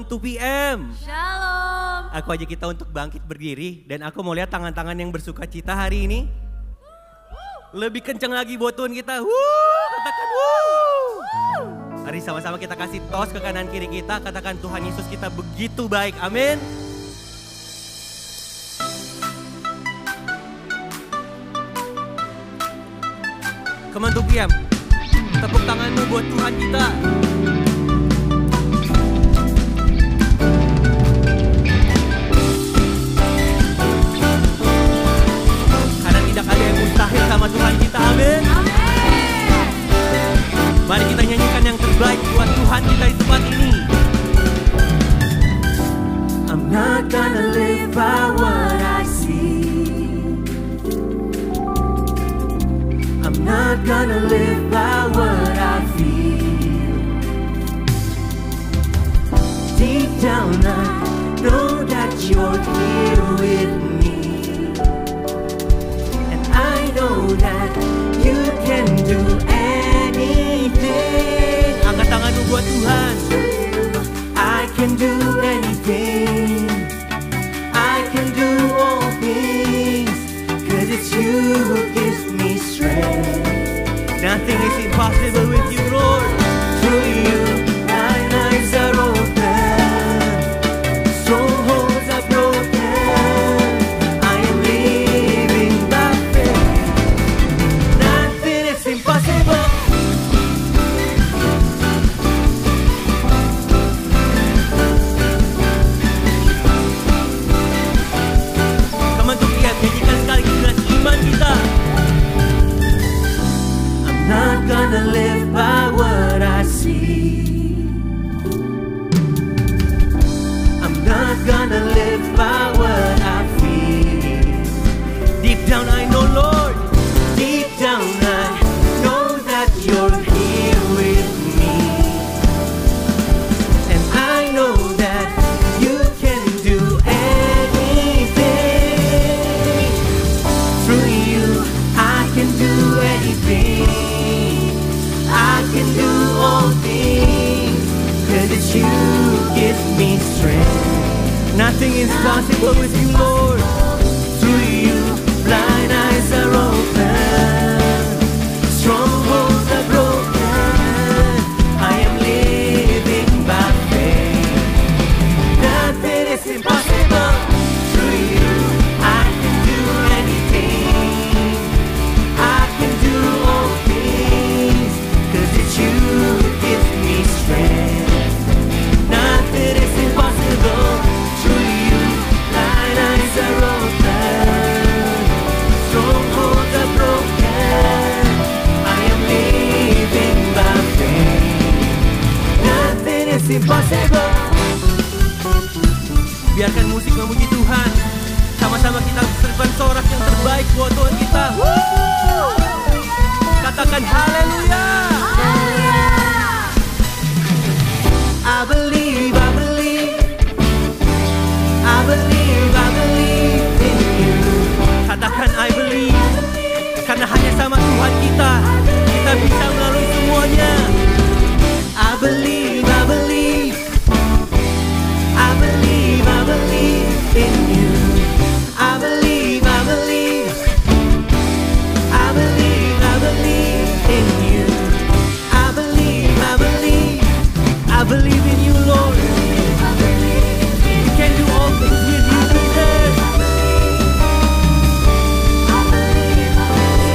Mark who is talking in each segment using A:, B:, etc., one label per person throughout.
A: 2PM.
B: Shalom.
A: Aku ajak kita untuk bangkit berdiri. Dan aku mau lihat tangan-tangan yang bersuka cita hari ini. Lebih kencang lagi buat Tuhan kita. Katakan Mari sama-sama kita kasih tos ke kanan kiri kita. Katakan Tuhan Yesus kita begitu baik. Amin. Come on 2PM. Tepuk tanganmu buat Tuhan kita. Karena tidak ada yang mustahil sama Tuhan kita. Amin. Mari kita nyanyikan yang terbaik buat Tuhan kita di tempat ini. I'm not gonna live by what I see. I'm not gonna live by what I feel. Deep down I know that you're here with me. And I know that you can do anything. Angkat tanganmu buat Tuhan. I can do anything. I can do all things. 'Cause it's you who gives me strength. Nothing is impossible with you, Lord. Through you, my eyes are open. Strongholds are broken. I am living by faith. Nothing is impossible. Come on, Tuhan, nyanyikan sekali dengan iman kita. I'm not gonna live by what I see. I'm not gonna live by what I feel. Deep down I know, Lord. Deep down I know that you're here with me. And I know that you can do anything. Through you I can do anything. I can do all things. 'Cause it's you who gives me strength. Nothing is possible with you, Lord. Through you, blind eyes are open. Strongholds are broken. I am living by faith. Nothing is impossible. Through you, I can do anything. I can do all things. 'Cause it's you who gives me strength. Nothing is impossible. Through you, blind eyes are open. Strongholds are broken. I am living by faith. Nothing is impossible. Biarkan musik memuji Tuhan. Sama-sama kita serban sorak yang terbaik buat Tuhan kita. Katakan haleluya. I believe, I believe, I believe, I believe in you. Katakan I believe. Karena hanya sama Tuhan kita bisa melalui semuanya. I believe, I believe, I believe, I believe in you. I believe, I believe, I believe, I believe in you. I believe, I believe, I believe in you, Lord. You can do all things with you, Jesus.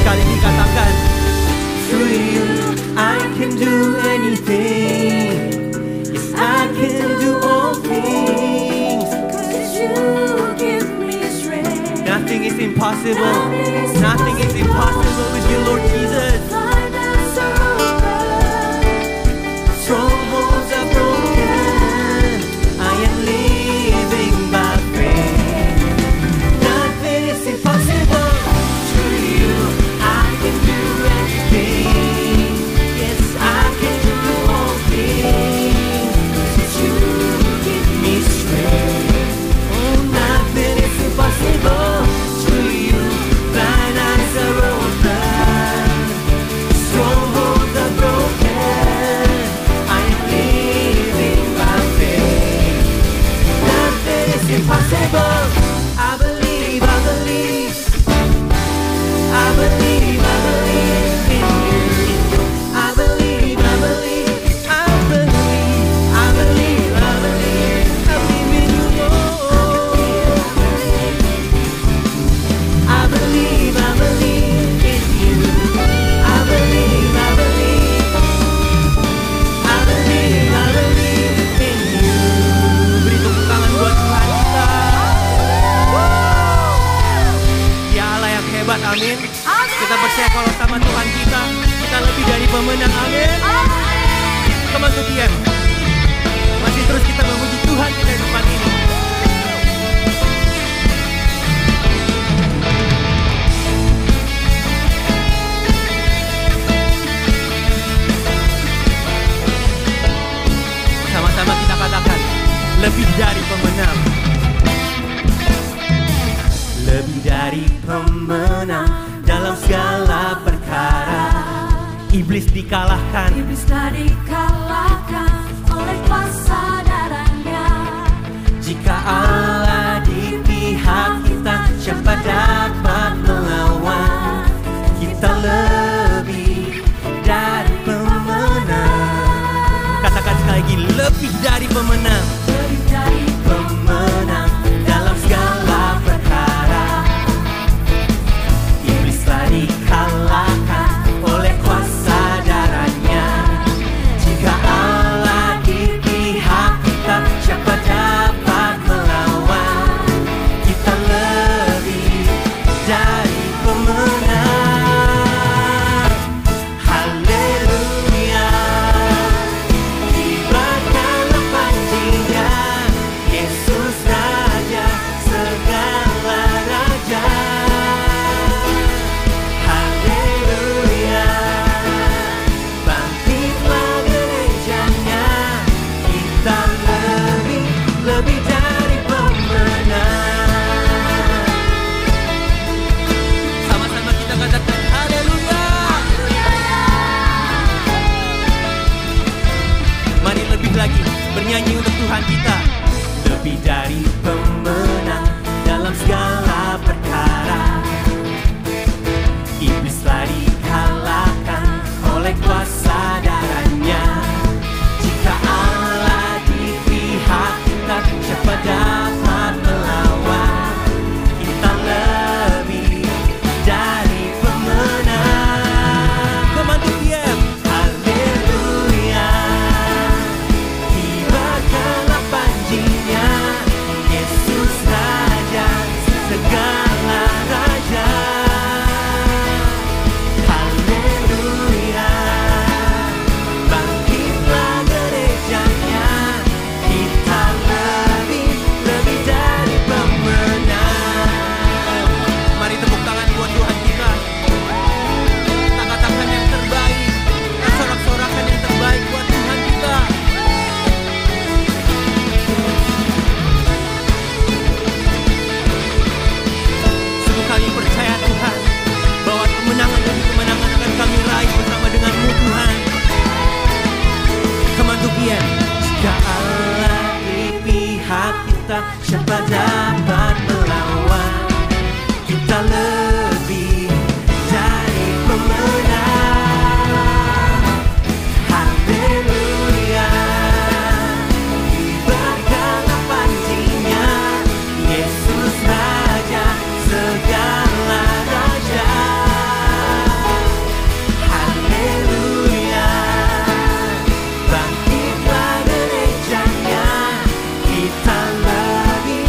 A: Sekali dikatakan, through you I can do anything. Yes, I can do all things. 'Cause you give me strength. Nothing is impossible. Nothing is impossible with you, Lord Jesus. Strongholds are broken. I am living by faith. Nothing is impossible. Through you, I can do anything. Yes, I can do all things. 'Cause you give me strength. Oh, nothing is impossible. Through you, blind eyes are open. impossible. I believe, I believe, I believe, I believe in you. I believe, I believe, I believe, I believe, I believe, I believe in you, Lord. I believe, I believe in you. I believe, I believe, I believe, I believe in you. Beri tepuk tangan buat Tuhan kita. Dia Allah yang hebat, amin. Kita percaya kalau sama Tuhan kita lebih dari pemenang, amin. Come on, Tuhan. Masih terus kita memuji Tuhan kita di tempat ini. Sama-sama kita katakan, lebih dari pemenang. Lebih dari pemenang dalam segala perkara. Iblis dikalahkan.
B: Iblis telah dikalahkan oleh kuasa darahnya.
A: Jika Allah di pihak kita, siapa dapat melawan? Kita lebih dari pemenang. Katakan sekali lagi, lebih dari pemenang.
B: Lebih dari
A: Pemenang dalam segala perkara. Iblis telah dikalahkan oleh kuasa darahnya. Jika Allah di pihak kita, siapa dapat melawan? Kita lebih dari pemenang. Haleluya, kibarkanlah panjinya, Yesus Raja segala raja. Haleluya, bangkitlah gerejanya, kita lebih dari pemenang. Sama-sama kita katakan haleluya. Mari lebih lagi bernyanyi untuk Tuhan kita. Lebih dari pemenang dalam segala perkara. Iblis telah dikalahkan oleh kuasa darahnya. Jika Allah di pihak kita, siapa dapat melawan? Kita lebih dari pemenang. Kemantu diam. Haleluya, kibarkanlah panjinya, Yesus Raja segala raja. Haleluya, bangkitlah gerejanya, kita lebih dari pemenang. Mari tepuk tangan buat Tuhan kita. Kita katakan yang terbaik, sorak-sorakan yang terbaik buat Tuhan kita. Sungguh kami percaya Tuhan, bahwa kemenangan demi kemenangan akan kami raih bersama dengan-Mu Tuhan. Kemantu Tuhan, jika Allah di pihak kita, siapa dapat melawan? Kita lebih dari pemenang. Haleluya, kibarkanlah panjinya, Yesus Raja segala raja. Haleluya, bangkitlah gerejanya, kita lebih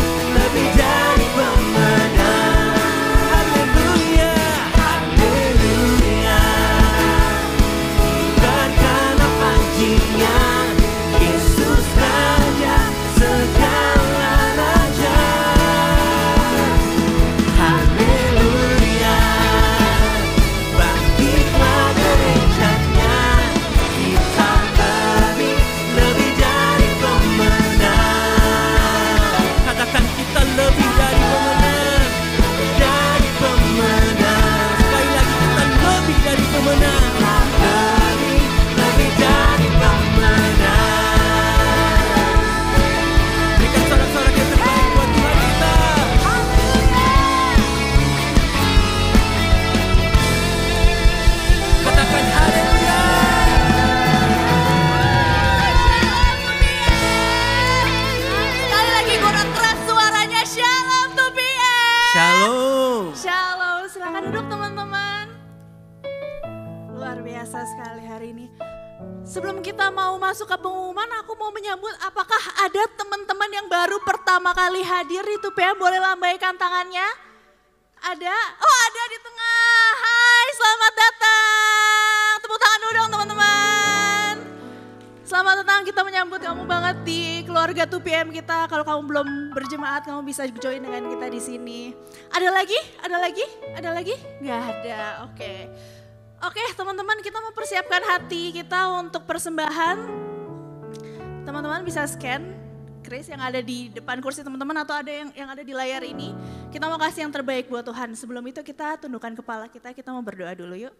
C: luar biasa sekali hari ini. Sebelum kita mau masuk ke pengumuman, aku mau menyambut apakah ada teman-teman yang baru pertama kali hadir di 2PM, boleh lambaikan tangannya? Ada? Oh ada di tengah, hai selamat datang. Tepuk tangan dulu dong teman-teman. Selamat datang, kita menyambut kamu banget di keluarga 2PM kita. Kalau kamu belum berjemaat, kamu bisa join dengan kita di sini. Ada lagi? Ada lagi? Ada lagi? Gak ada, oke. Oke teman-teman, kita mempersiapkan hati kita untuk persembahan. Teman-teman bisa scan Kris yang ada di depan kursi teman-teman atau ada yang ada di layar ini. Kita mau kasih yang terbaik buat Tuhan. Sebelum itu kita tundukkan kepala kita mau berdoa dulu yuk.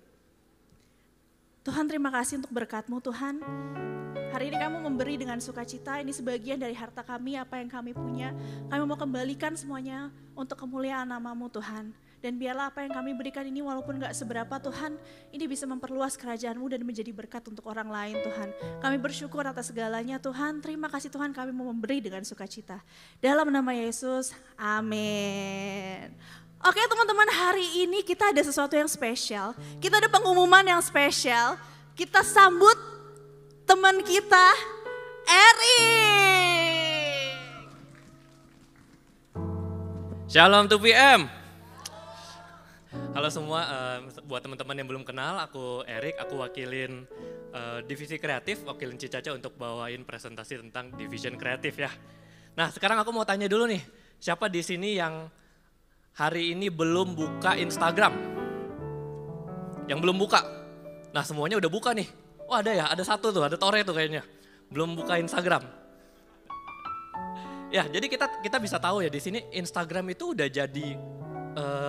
C: Tuhan terima kasih untuk berkat-Mu Tuhan. Hari ini kamu memberi dengan sukacita, ini sebagian dari harta kami, apa yang kami punya. Kami mau kembalikan semuanya untuk kemuliaan nama-Mu Tuhan. Dan biarlah apa yang kami berikan ini walaupun gak seberapa Tuhan, ini bisa memperluas kerajaan-Mu dan menjadi berkat untuk orang lain Tuhan. Kami bersyukur atas segalanya Tuhan, terima kasih Tuhan kami mau memberi dengan sukacita. Dalam nama Yesus, amin. Oke teman-teman, hari ini kita ada sesuatu yang spesial, kita ada pengumuman yang spesial. Kita sambut teman kita, Erik.
D: Shalom 2PM. Halo semua, buat teman-teman yang belum kenal, aku Erik, aku wakilin divisi kreatif, wakilin Cicaca untuk bawain presentasi tentang division kreatif ya. Nah sekarang aku mau tanya dulu nih, siapa di sini yang hari ini belum buka Instagram? Yang belum buka? Nah semuanya udah buka nih. Oh ada ya, ada satu tuh, ada Tore tuh kayaknya. Belum buka Instagram. Ya jadi kita bisa tahu ya di sini Instagram itu udah jadi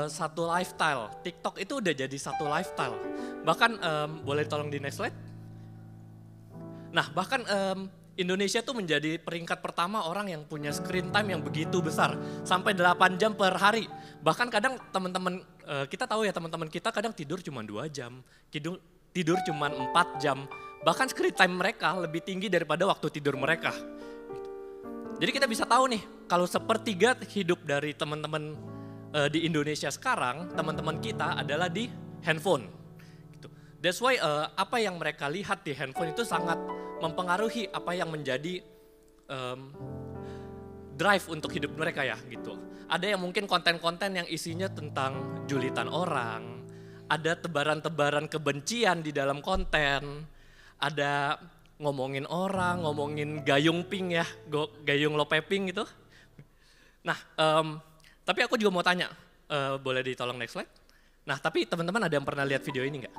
D: satu lifestyle, TikTok itu udah jadi satu lifestyle. Bahkan boleh tolong di next slide. Nah bahkan Indonesia tuh menjadi peringkat pertama orang yang punya screen time yang begitu besar. Sampai 8 jam per hari. Bahkan kadang teman-teman, kita tahu ya teman-teman kita kadang tidur cuma 2 jam, tidur cuma 4 jam. Bahkan screen time mereka lebih tinggi daripada waktu tidur mereka. Jadi kita bisa tahu nih, kalau sepertiga hidup dari teman-teman di Indonesia sekarang, teman-teman kita adalah di handphone. Gitu. That's why apa yang mereka lihat di handphone itu sangat mempengaruhi apa yang menjadi drive untuk hidup mereka ya gitu. Ada yang mungkin konten-konten yang isinya tentang julitan orang, ada tebaran-tebaran kebencian di dalam konten, ada ngomongin orang, ngomongin gayung pink ya, gayung lopeping gitu. Nah, tapi aku juga mau tanya, boleh ditolong next slide? Nah, tapi teman-teman ada yang pernah lihat video ini nggak?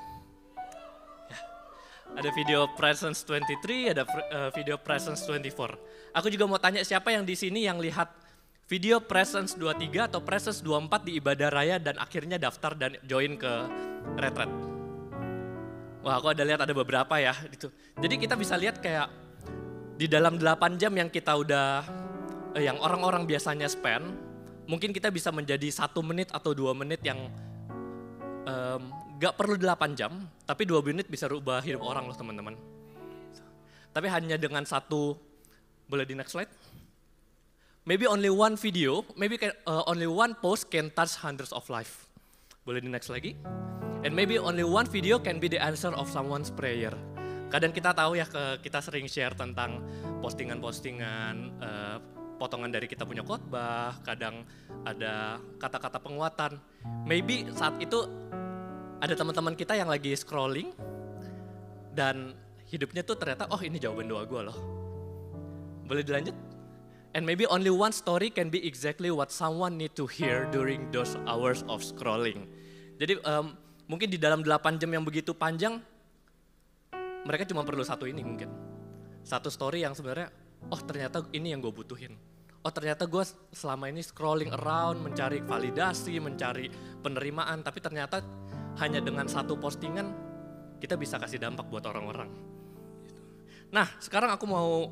D: Ya. Ada video Presence 23, ada video Presence 24. Aku juga mau tanya siapa yang di sini yang lihat video Presence 23 atau Presence 24 di Ibadah Raya dan akhirnya daftar dan join ke retret. Wah, aku ada lihat ada beberapa ya. Gitu. Jadi kita bisa lihat kayak di dalam 8 jam yang kita udah, yang orang-orang biasanya spend, mungkin kita bisa menjadi 1 menit atau 2 menit yang gak perlu 8 jam, tapi 2 menit bisa rubah hidup orang loh teman-teman. Tapi hanya dengan satu, boleh di next slide? Maybe only one video, only one post can touch hundreds of life. Boleh di next lagi? And maybe only one video can be the answer of someone's prayer. Kadang kita tahu ya, kita sering share tentang postingan-postingan, potongan dari kita punya khotbah, kadang ada kata-kata penguatan. Maybe saat itu ada teman-teman kita yang lagi scrolling dan hidupnya tuh ternyata, oh ini jawaban doa gue loh. Boleh dilanjut? And maybe only one story can be exactly what someone need to hear during those hours of scrolling. Jadi mungkin di dalam 8 jam yang begitu panjang, mereka cuma perlu satu ini mungkin. Satu story yang sebenarnya, oh ternyata ini yang gue butuhin. Oh ternyata gue selama ini scrolling around, mencari validasi, mencari penerimaan. Tapi ternyata hanya dengan satu postingan, kita bisa kasih dampak buat orang-orang. Nah sekarang aku mau,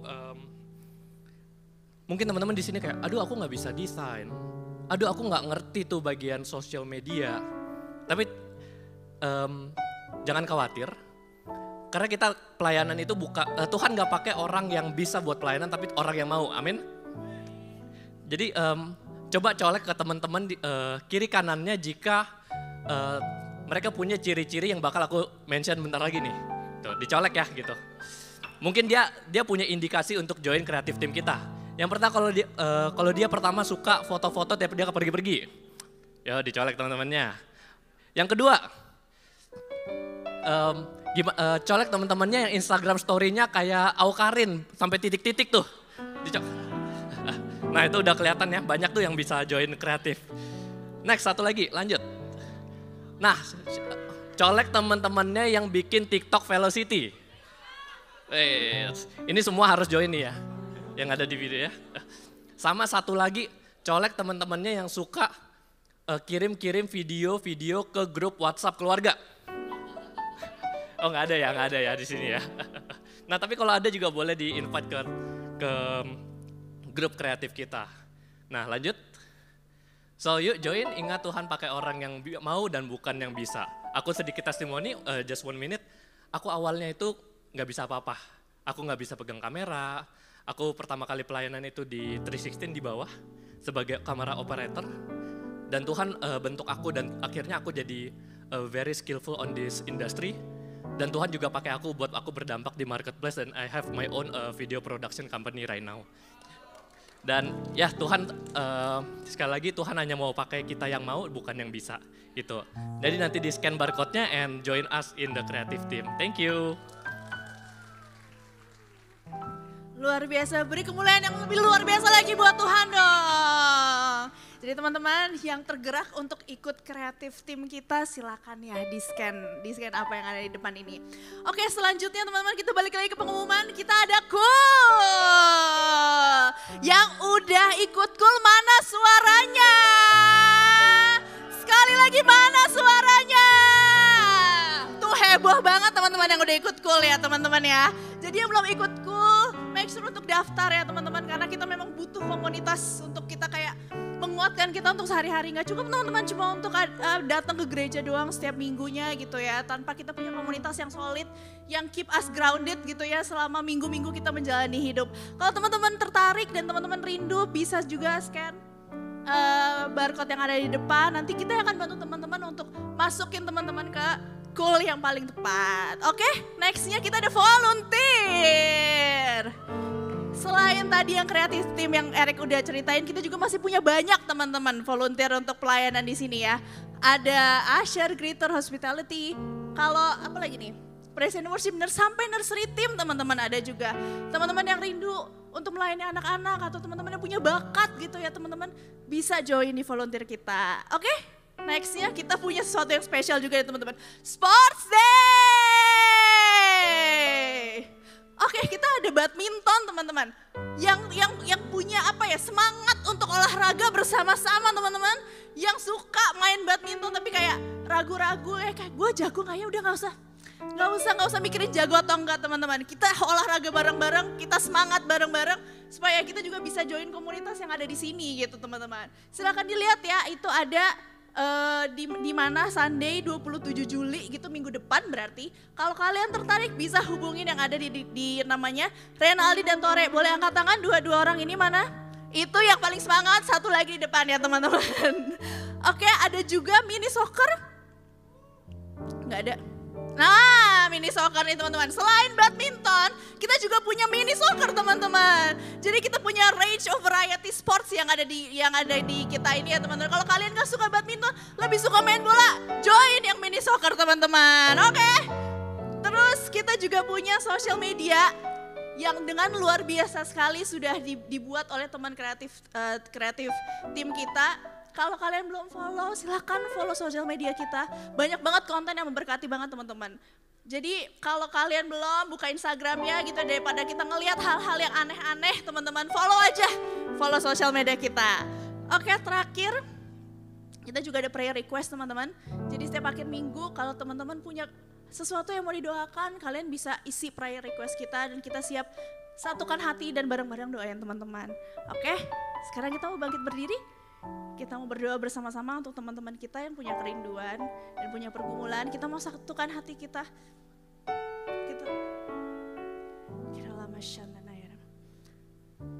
D: mungkin teman-teman di sini kayak, aduh aku gak bisa desain. Aduh aku gak ngerti tuh bagian sosial media. Tapi jangan khawatir. Karena kita pelayanan itu Tuhan gak pakai orang yang bisa buat pelayanan, tapi orang yang mau, amin. Jadi coba colek ke teman-teman kiri kanannya jika mereka punya ciri-ciri yang bakal aku mention bentar lagi nih. Tuh, dicolek ya gitu. Mungkin dia punya indikasi untuk join kreatif tim kita. Yang pertama kalau dia pertama suka foto-foto tiap dia pergi-pergi. Ya dicolek teman-temannya. Yang kedua, colek teman-temannya yang Instagram story-nya kayak Aukarin sampai titik-titik tuh. Nah itu udah kelihatan ya, banyak tuh yang bisa join kreatif. Next, satu lagi, lanjut. Nah, colek teman-temannya yang bikin TikTok Velocity. Ini semua harus join nih ya, yang ada di video ya. Sama satu lagi, colek teman-temannya yang suka kirim-kirim video-video ke grup WhatsApp keluarga. Oh nggak ada ya di sini ya. Nah tapi kalau ada juga boleh di-invite ke grup kreatif kita. Nah lanjut. So yuk join, ingat Tuhan pakai orang yang mau dan bukan yang bisa. Aku sedikit testimoni, just 1 minute. Aku awalnya itu nggak bisa apa-apa. Aku nggak bisa pegang kamera. Aku pertama kali pelayanan itu di 316 di bawah sebagai kamera operator. Dan Tuhan bentuk aku dan akhirnya aku jadi very skillful on this industry. Dan Tuhan juga pakai aku buat aku berdampak di marketplace dan I have my own video production company right now. Dan ya Tuhan, sekali lagi Tuhan hanya mau pakai kita yang mau, bukan yang bisa gitu. Jadi nanti di scan barcode-nya and join us in the creative team. Thank you.
C: Luar biasa, beri kemuliaan yang lebih luar biasa lagi buat Tuhan dong. Jadi teman-teman yang tergerak untuk ikut kreatif tim kita silakan ya di scan apa yang ada di depan ini. Oke selanjutnya teman-teman kita balik lagi ke pengumuman, kita ada Cool. Yang udah ikut Cool mana suaranya? Sekali lagi mana suaranya? Tuh heboh banget teman-teman yang udah ikut Cool ya teman-teman ya. Jadi yang belum ikut Cool, make sure untuk daftar ya teman-teman karena kita memang butuh komunitas untuk kita kayak menguatkan kita untuk sehari-hari. Nggak cukup teman-teman cuma untuk datang ke gereja doang setiap minggunya gitu ya. Tanpa kita punya komunitas yang solid, yang keep us grounded gitu ya selama minggu-minggu kita menjalani hidup. Kalau teman-teman tertarik dan teman-teman rindu bisa juga scan barcode yang ada di depan. Nanti kita akan bantu teman-teman untuk masukin teman-teman ke Cool yang paling tepat. Oke, nextnya kita ada volunteer. Selain tadi yang kreatif tim yang Eric udah ceritain, kita juga masih punya banyak teman-teman volunteer untuk pelayanan di sini ya. Ada usher, greeter, hospitality. Kalau apa lagi nih? Praise and worship, sampai nursery team teman-teman ada juga. Teman-teman yang rindu untuk melayani anak-anak atau teman-teman yang punya bakat gitu ya teman-teman bisa join di volunteer kita. Oke? Nextnya kita punya sesuatu yang spesial juga ya teman-teman. Sports Day. Oke, kita ada badminton teman-teman. Yang punya apa ya semangat untuk olahraga bersama-sama teman-teman. Yang suka main badminton tapi kayak ragu-ragu kayak gue jago nggak ya udah nggak usah mikirin jago atau enggak teman-teman. Kita olahraga bareng-bareng, kita semangat bareng-bareng supaya kita juga bisa join komunitas yang ada di sini gitu teman-teman. Silakan dilihat ya, itu ada di mana Sunday 27 Juli gitu minggu depan berarti. Kalau kalian tertarik bisa hubungin yang ada di namanya Renaldi dan Tore. Boleh angkat tangan dua orang ini mana? Itu yang paling semangat, satu lagi di depan ya teman-teman. Oke, ada juga mini soccer. Nggak ada. Nah, mini soccer nih teman-teman. Selain badminton, kita juga punya mini soccer teman-teman. Jadi kita punya range of variety sports yang ada di kita ini ya teman-teman. Kalau kalian nggak suka badminton, lebih suka main bola, join yang mini soccer teman-teman. Oke. Terus kita juga punya social media yang dengan luar biasa sekali sudah dibuat oleh teman kreatif tim kita. Kalau kalian belum follow, silakan follow sosial media kita. Banyak banget konten yang memberkati banget teman-teman. Jadi kalau kalian belum buka Instagramnya gitu daripada kita ngelihat hal-hal yang aneh-aneh teman-teman, follow sosial media kita. Oke, terakhir kita juga ada prayer request teman-teman. Jadi setiap akhir minggu kalau teman-teman punya sesuatu yang mau didoakan, kalian bisa isi prayer request kita dan kita siap satukan hati dan bareng-bareng doain teman-teman. Oke, sekarang kita mau bangkit berdiri. Kita mau berdoa bersama-sama untuk teman-teman kita yang punya kerinduan dan punya pergumulan. Kita mau satukan hati kita.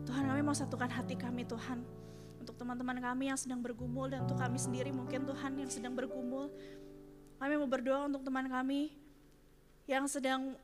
C: Tuhan, kami mau satukan hati kami Tuhan. Untuk teman-teman kami yang sedang bergumul dan untuk kami sendiri mungkin Tuhan yang sedang bergumul. Kami mau berdoa untuk teman kami yang sedang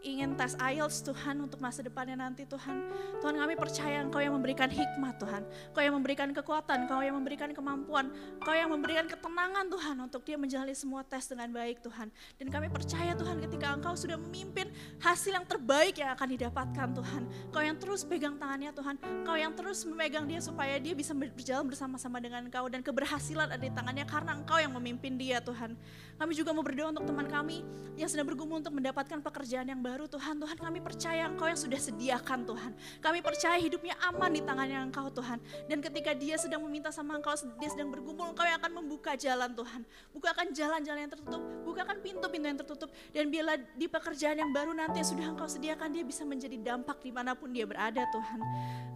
C: ingin tes IELTS Tuhan untuk masa depannya nanti Tuhan. Tuhan kami percaya Engkau yang memberikan hikmat Tuhan. Engkau yang memberikan kekuatan, Engkau yang memberikan kemampuan, Engkau yang memberikan ketenangan Tuhan untuk dia menjalani semua tes dengan baik Tuhan. Dan kami percaya Tuhan ketika Engkau sudah memimpin hasil yang terbaik yang akan didapatkan Tuhan. Engkau yang terus pegang tangannya Tuhan. Engkau yang terus memegang dia supaya dia bisa berjalan bersama-sama dengan Engkau. Dan keberhasilan ada di tangannya karena Engkau yang memimpin dia Tuhan. Kami juga mau berdoa untuk teman kami yang sedang bergumul untuk mendapatkan pekerjaan yang baru Tuhan. Tuhan kami percaya Engkau yang sudah sediakan Tuhan. Kami percaya hidupnya aman di tangannya Engkau Tuhan. Dan ketika dia sedang meminta sama Engkau, dia sedang bergumul, Engkau yang akan membuka jalan Tuhan. Bukakan jalan-jalan yang tertutup, bukakan pintu-pintu yang tertutup. Dan bila di pekerjaan yang baru nanti yang sudah Engkau sediakan, dia bisa menjadi dampak dimanapun dia berada Tuhan.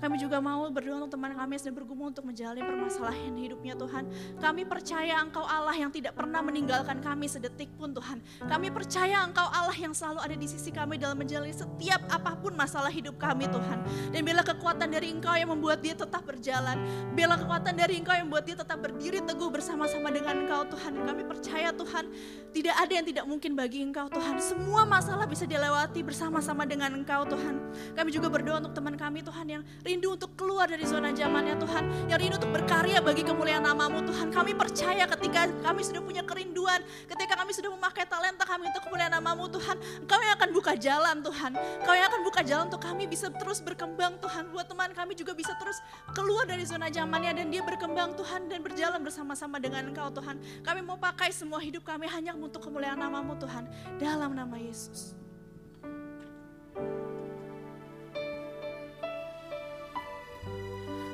C: Kami juga mau berdoa untuk teman kami yang sedang bergumul untuk menjalani permasalahan hidupnya Tuhan. Kami percaya Engkau Allah yang tidak pernah meninggalkan kami sedetik pun Tuhan. Kami percaya Engkau Allah yang selalu ada di sisi kami dalam menjalani setiap apapun masalah hidup kami Tuhan. Dan bila kekuatan dari Engkau yang membuat dia tetap berjalan, bila kekuatan dari Engkau yang membuat dia tetap berdiri teguh bersama-sama dengan Engkau Tuhan. Kami percaya Tuhan, tidak ada yang tidak mungkin bagi Engkau Tuhan. Semua masalah bisa dilewati bersama-sama dengan Engkau Tuhan. Kami juga berdoa untuk teman kami Tuhan yang rindu untuk keluar dari zona nyamannya Tuhan, yang rindu untuk berkarya bagi kemuliaan nama-Mu Tuhan. Kami percaya ketika kami sudah punya kerinduan, ketika kami sudah memakai talenta kami untuk kemuliaan nama-Mu Tuhan, Engkau yang akan buka jalan Tuhan. Engkau yang akan buka jalan untuk kami bisa terus berkembang Tuhan. Buat teman kami juga bisa terus keluar dari zona nyamannya dan dia berkembang Tuhan dan berjalan bersama-sama dengan Engkau Tuhan. Kami mau pakai semua hidup kami hanya untuk kemuliaan nama-Mu Tuhan. Dalam nama Yesus.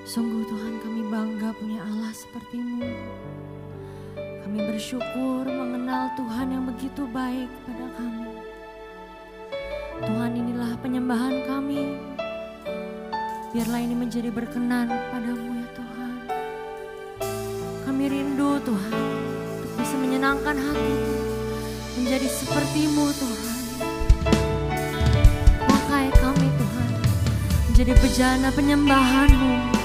E: Sungguh Tuhan kami bangga punya Allah seperti-Mu. Kami bersyukur mengenal Tuhan yang begitu baik kepada kami. Tuhan, inilah penyembahan kami. Biarlah ini menjadi berkenan padamu ya Tuhan. Kami rindu Tuhan untuk bisa menyenangkan hati, menjadi seperti-Mu Tuhan. Pakai kami Tuhan menjadi bejana penyembahan-Mu.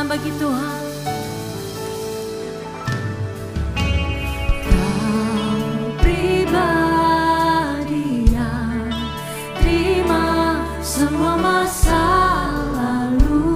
E: Bagi Tuhan, Kau pribadi yang terima semua masa lalu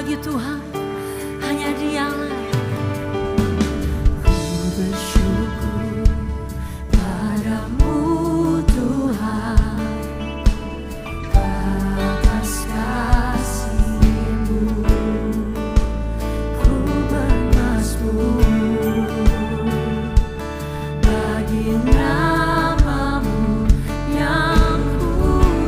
E: lagi Tuhan, hanya Dia yang layak. Ku bersyukur padamu Tuhan, atas kasih-Mu. Ku bermazmur bagi nama-Mu yang kudus.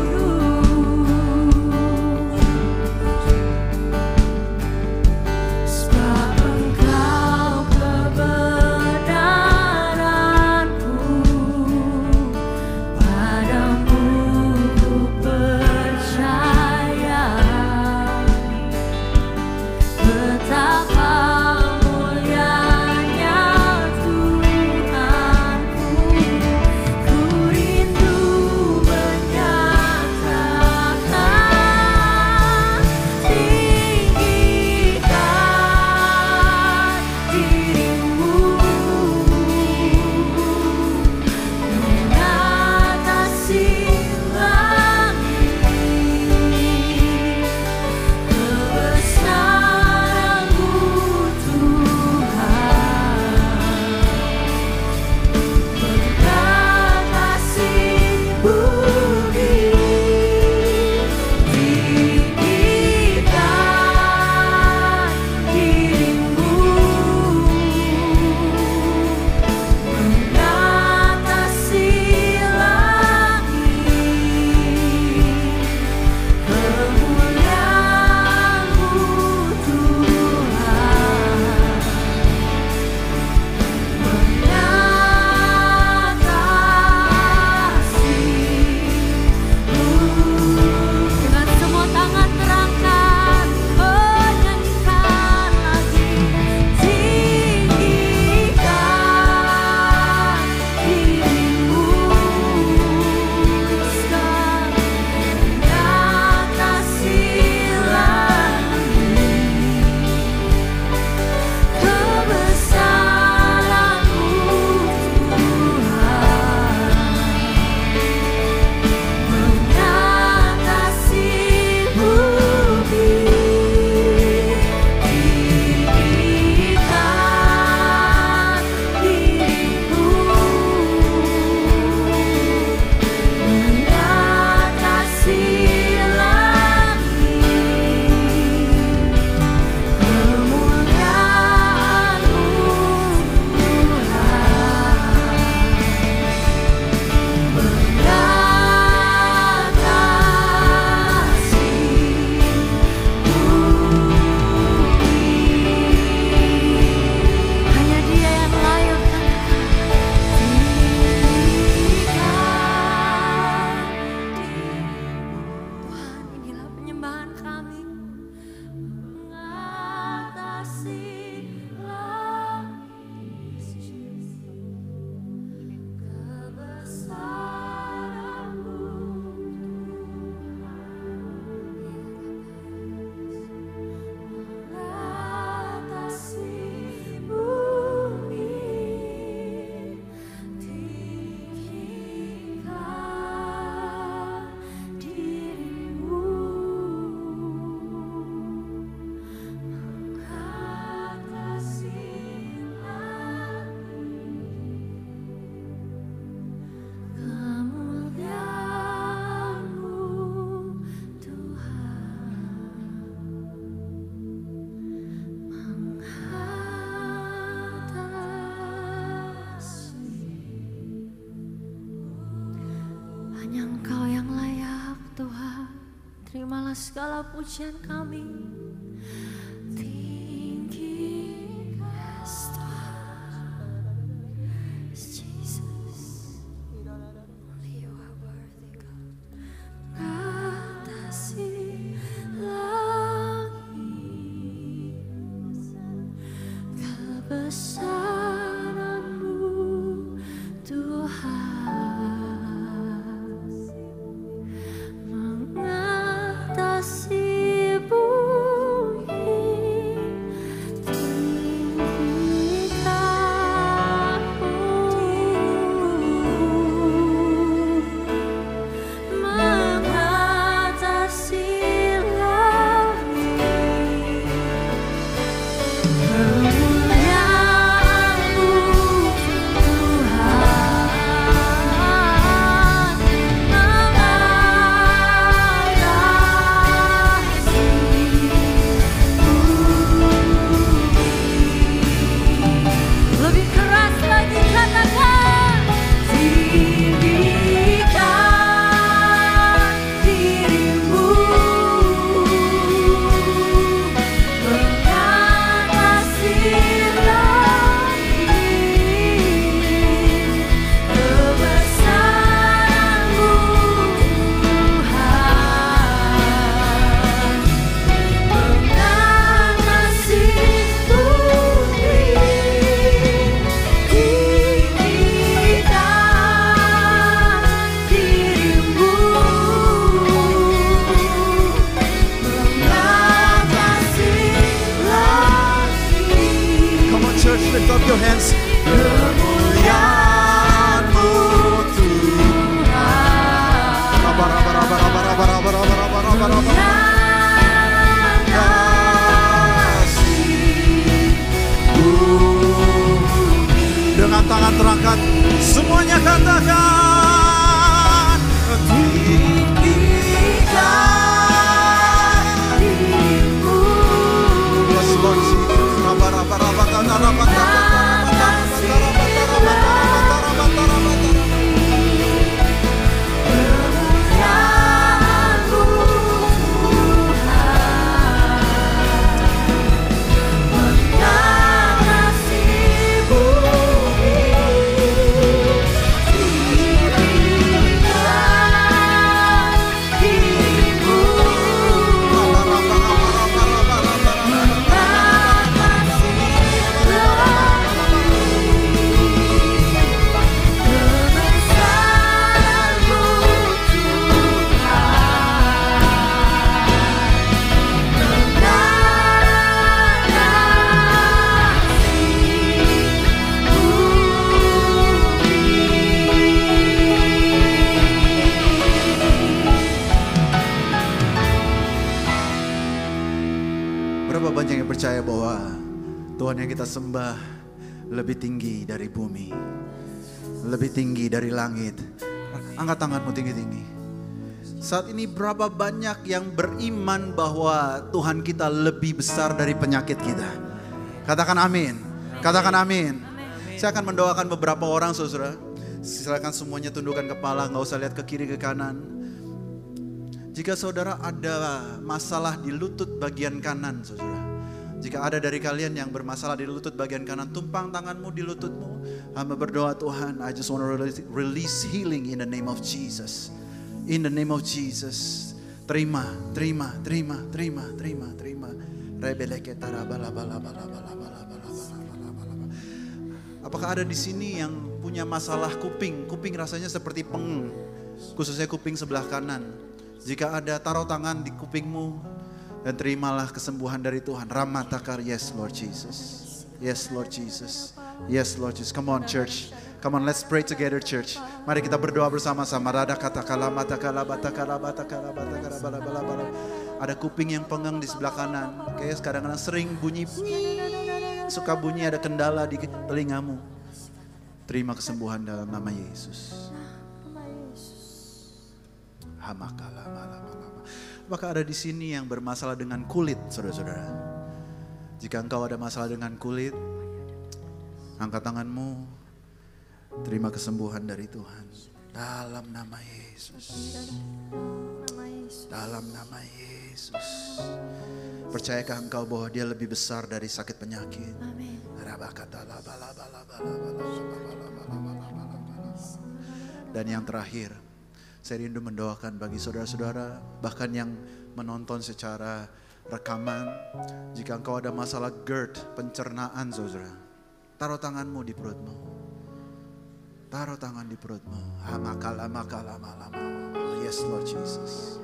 E: Sebab Engkau kebenaranku, padamu ku percaya. Betapa mulianya Tuhanku, ku rindu menyatakan, tinggikan diri-Mu mengatasi langit. Kebesaran-Mu Tuhan, mengatasi bumi. Tinggikan diri-Mu mengatasi langit. Kemuliaan-Mu Tuhan, dengan semua tangan terangkan, nyanyikan lagi. Tinggikan diri-Mu sekarang, mengatasi langit. Kebesaran-Mu Tuhan, mengatasi bumi. Tinggikan diri-Mu mengatasi langit. Kemuliaan-Mu Tuhan, hanya Dia yang layak. Tuhan, inilah penyembahan kami. Mengatasi langit, kebesaran-Mu mengatasi bumi. Tinggikan diri-Mu mengatasi langit. Kemuliaan-Mu Tuhan, mengatasi. Hanya Engkau yang layak Tuhan, terimalah segala pujian kami. Tinggi, yes Tuhan, yes Jesus, only You are worthy God. Mengatasi langit, kebesaran-Mu Tuhan, mengatasi bumi.
F: angkat. Semuanya katakan. Tinggikan dirimu. Yes Lord Jesus. Raba raba raba kata raba kata. Percaya bahwa Tuhan yang kita sembah lebih tinggi dari bumi, lebih tinggi dari langit. Angkat tanganmu tinggi-tinggi. Saat ini berapa banyak yang beriman bahwa Tuhan kita lebih besar dari penyakit kita? Katakan amin. Katakan amin. Saya akan mendoakan beberapa orang, saudara. Silakan semuanya tundukkan kepala, nggak usah lihat ke kiri ke kanan. Jika saudara ada masalah di lutut bagian kanan, saudara. Jika ada dari kalian yang bermasalah di lutut bagian kanan, tumpang tanganmu di lututmu. Hamba berdoa, Tuhan, I just want to release healing in the name of Jesus. In the name of Jesus. Terima. Apakah ada di sini yang punya masalah kuping? Kuping rasanya seperti pengeng, khususnya kuping sebelah kanan. Jika ada, taruh tangan di kupingmu. Dan terimalah kesembuhan dari Tuhan. Ramatakar, yes Lord Jesus. Yes Lord Jesus. Yes Lord Jesus. Come on church. Come on, let's pray together church. Mari kita berdoa bersama-sama. Rada kata kala mata kala bata kala bata kala bata kala bala bala bala. Ada kuping yang pengeng di sebelah kanan. Kayaknya kadang-kadang sering bunyi. Suka bunyi, ada kendala di telingamu. Terima kesembuhan dalam nama Yesus. Hamakala malam. Apakah ada di sini yang bermasalah dengan kulit, saudara-saudara? Jika engkau ada masalah dengan kulit, angkat tanganmu, terima kesembuhan dari Tuhan. Dalam nama Yesus. Dalam nama Yesus. Percayakah engkau bahwa Dia lebih besar dari sakit penyakit?
E: Amin.
F: Dan yang terakhir, saya rindu mendoakan bagi saudara-saudara, bahkan yang menonton secara rekaman. Jika engkau ada masalah GERD, pencernaan saudara, taruh tanganmu di perutmu. Taruh tangan di perutmu. Yes Lord Jesus.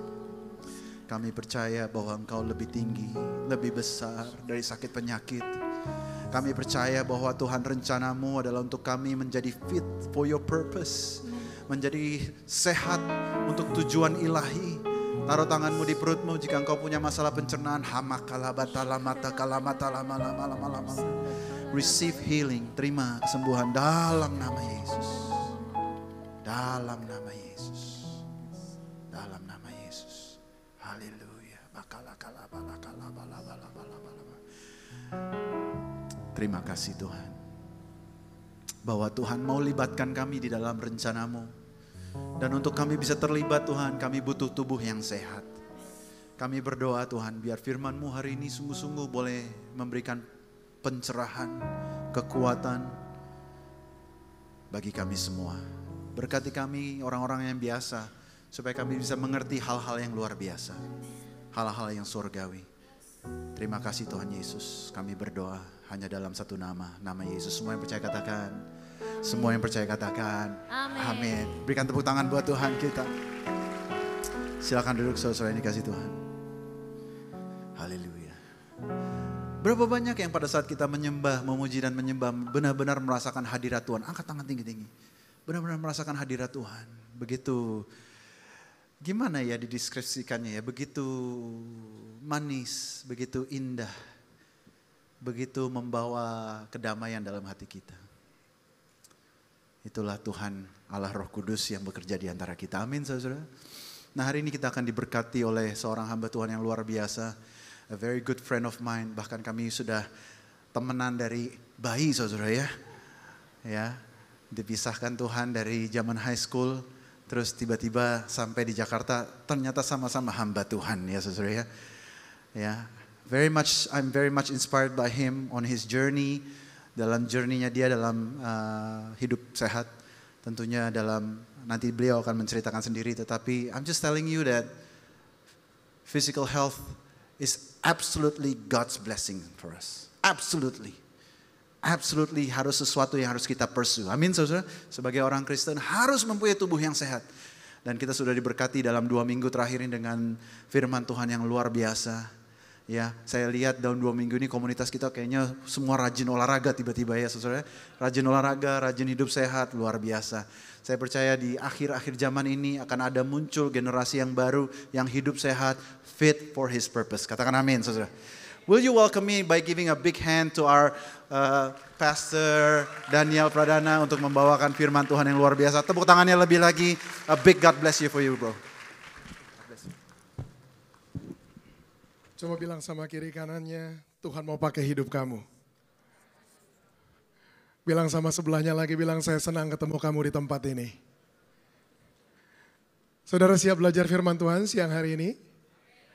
F: Kami percaya bahwa engkau lebih tinggi, lebih besar dari sakit penyakit. Kami percaya bahwa Tuhan rencanamu adalah untuk kami menjadi fit for your purpose. Menjadi sehat untuk tujuan ilahi. Taruh tanganmu di perutmu jika engkau punya masalah pencernaan. Receive healing, terima kesembuhan dalam nama Yesus. Dalam nama Yesus. Dalam nama Yesus. Haleluya. Terima kasih Tuhan. Bahwa Tuhan mau libatkan kami di dalam rencanamu. Dan untuk kami bisa terlibat Tuhan, kami butuh tubuh yang sehat. Kami berdoa Tuhan, biar firman-Mu hari ini sungguh-sungguh boleh memberikan pencerahan, kekuatan bagi kami semua. Berkati kami orang-orang yang biasa, supaya kami bisa mengerti hal-hal yang luar biasa. Hal-hal yang surgawi. Terima kasih Tuhan Yesus, kami berdoa hanya dalam satu nama, nama Yesus. Semua yang percaya katakan. Semua yang percaya katakan. Amin. Berikan tepuk tangan buat Tuhan kita. Silakan duduk saudara-saudara yang dikasih Tuhan. Haleluya. Berapa banyak yang pada saat kita menyembah, memuji dan menyembah benar-benar merasakan hadirat Tuhan. Angkat tangan tinggi-tinggi. Benar-benar merasakan hadirat Tuhan. Begitu, gimana ya dideskripsikannya ya. Begitu manis, begitu indah. Begitu membawa kedamaian dalam hati kita. Itulah Tuhan Allah Roh Kudus yang bekerja di antara kita. Amin saudara. Nah hari ini kita akan diberkati oleh seorang hamba Tuhan yang luar biasa. A very good friend of mine. Bahkan kami sudah temenan dari bayi saudara ya. Ya, dipisahkan Tuhan dari zaman high school. Terus tiba-tiba sampai di Jakarta ternyata sama-sama hamba Tuhan ya saudara ya. Ya, I'm very much inspired by him on his journey. Dalam journey-nya dia dalam hidup sehat. Tentunya nanti beliau akan menceritakan sendiri. Tetapi I'm just telling you that physical health is absolutely God's blessing for us. Absolutely. Absolutely harus sesuatu yang harus kita pursue. Amin saudara. Sebagai orang Kristen harus mempunyai tubuh yang sehat. Dan kita sudah diberkati dalam 2 minggu terakhir ini dengan firman Tuhan yang luar biasa. Ya, saya lihat dalam 2 minggu ini komunitas kita kayaknya semua rajin olahraga tiba-tiba ya saudara. Rajin olahraga, rajin hidup sehat, luar biasa. Saya percaya di akhir-akhir zaman ini akan ada muncul generasi yang baru yang hidup sehat, fit for his purpose. Katakan amin saudara. Will you welcome me by giving a big hand to our Pastor Daniel Pradana untuk membawakan firman Tuhan yang luar biasa. Tepuk tangannya lebih lagi. A big God bless you for you bro.
G: Coba bilang sama kiri kanannya, Tuhan mau pakai hidup kamu. Bilang sama sebelahnya lagi, bilang saya senang ketemu kamu di tempat ini. Saudara siap belajar firman Tuhan siang hari ini?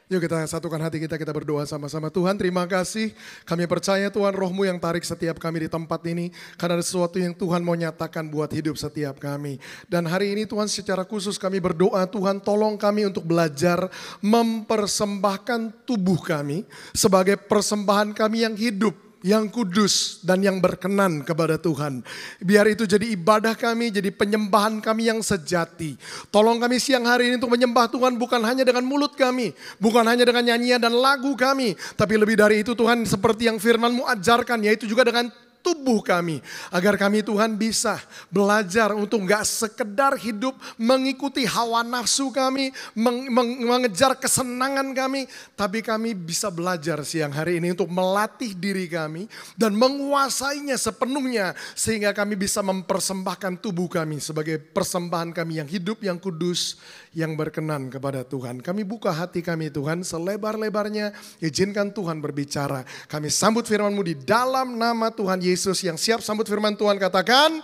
G: Yuk kita satukan hati kita berdoa sama-sama. Tuhan terima kasih, kami percaya Tuhan roh-Mu yang tarik setiap kami di tempat ini. Karena ada sesuatu yang Tuhan mau nyatakan buat hidup setiap kami. Dan hari ini Tuhan secara khusus kami berdoa, Tuhan tolong kami untuk belajar mempersembahkan tubuh kami sebagai persembahan kami yang hidup, yang kudus dan yang berkenan kepada Tuhan. Biar itu jadi ibadah kami, jadi penyembahan kami yang sejati. Tolong kami siang hari ini untuk menyembah Tuhan bukan hanya dengan mulut kami, bukan hanya dengan nyanyian dan lagu kami, tapi lebih dari itu Tuhan seperti yang firman-Mu ajarkan, yaitu juga dengan tubuh kami. Agar kami Tuhan bisa belajar untuk gak sekedar hidup mengikuti hawa nafsu kami, mengejar kesenangan kami. Tapi kami bisa belajar siang hari ini untuk melatih diri kami dan menguasainya sepenuhnya. Sehingga kami bisa mempersembahkan tubuh kami sebagai persembahan kami yang hidup, yang kudus, yang berkenan kepada Tuhan. Kami buka hati kami Tuhan selebar-lebarnya. Izinkan Tuhan berbicara. Kami sambut firman-Mu di dalam nama Tuhan Yesus. Yang siap sambut firman Tuhan katakan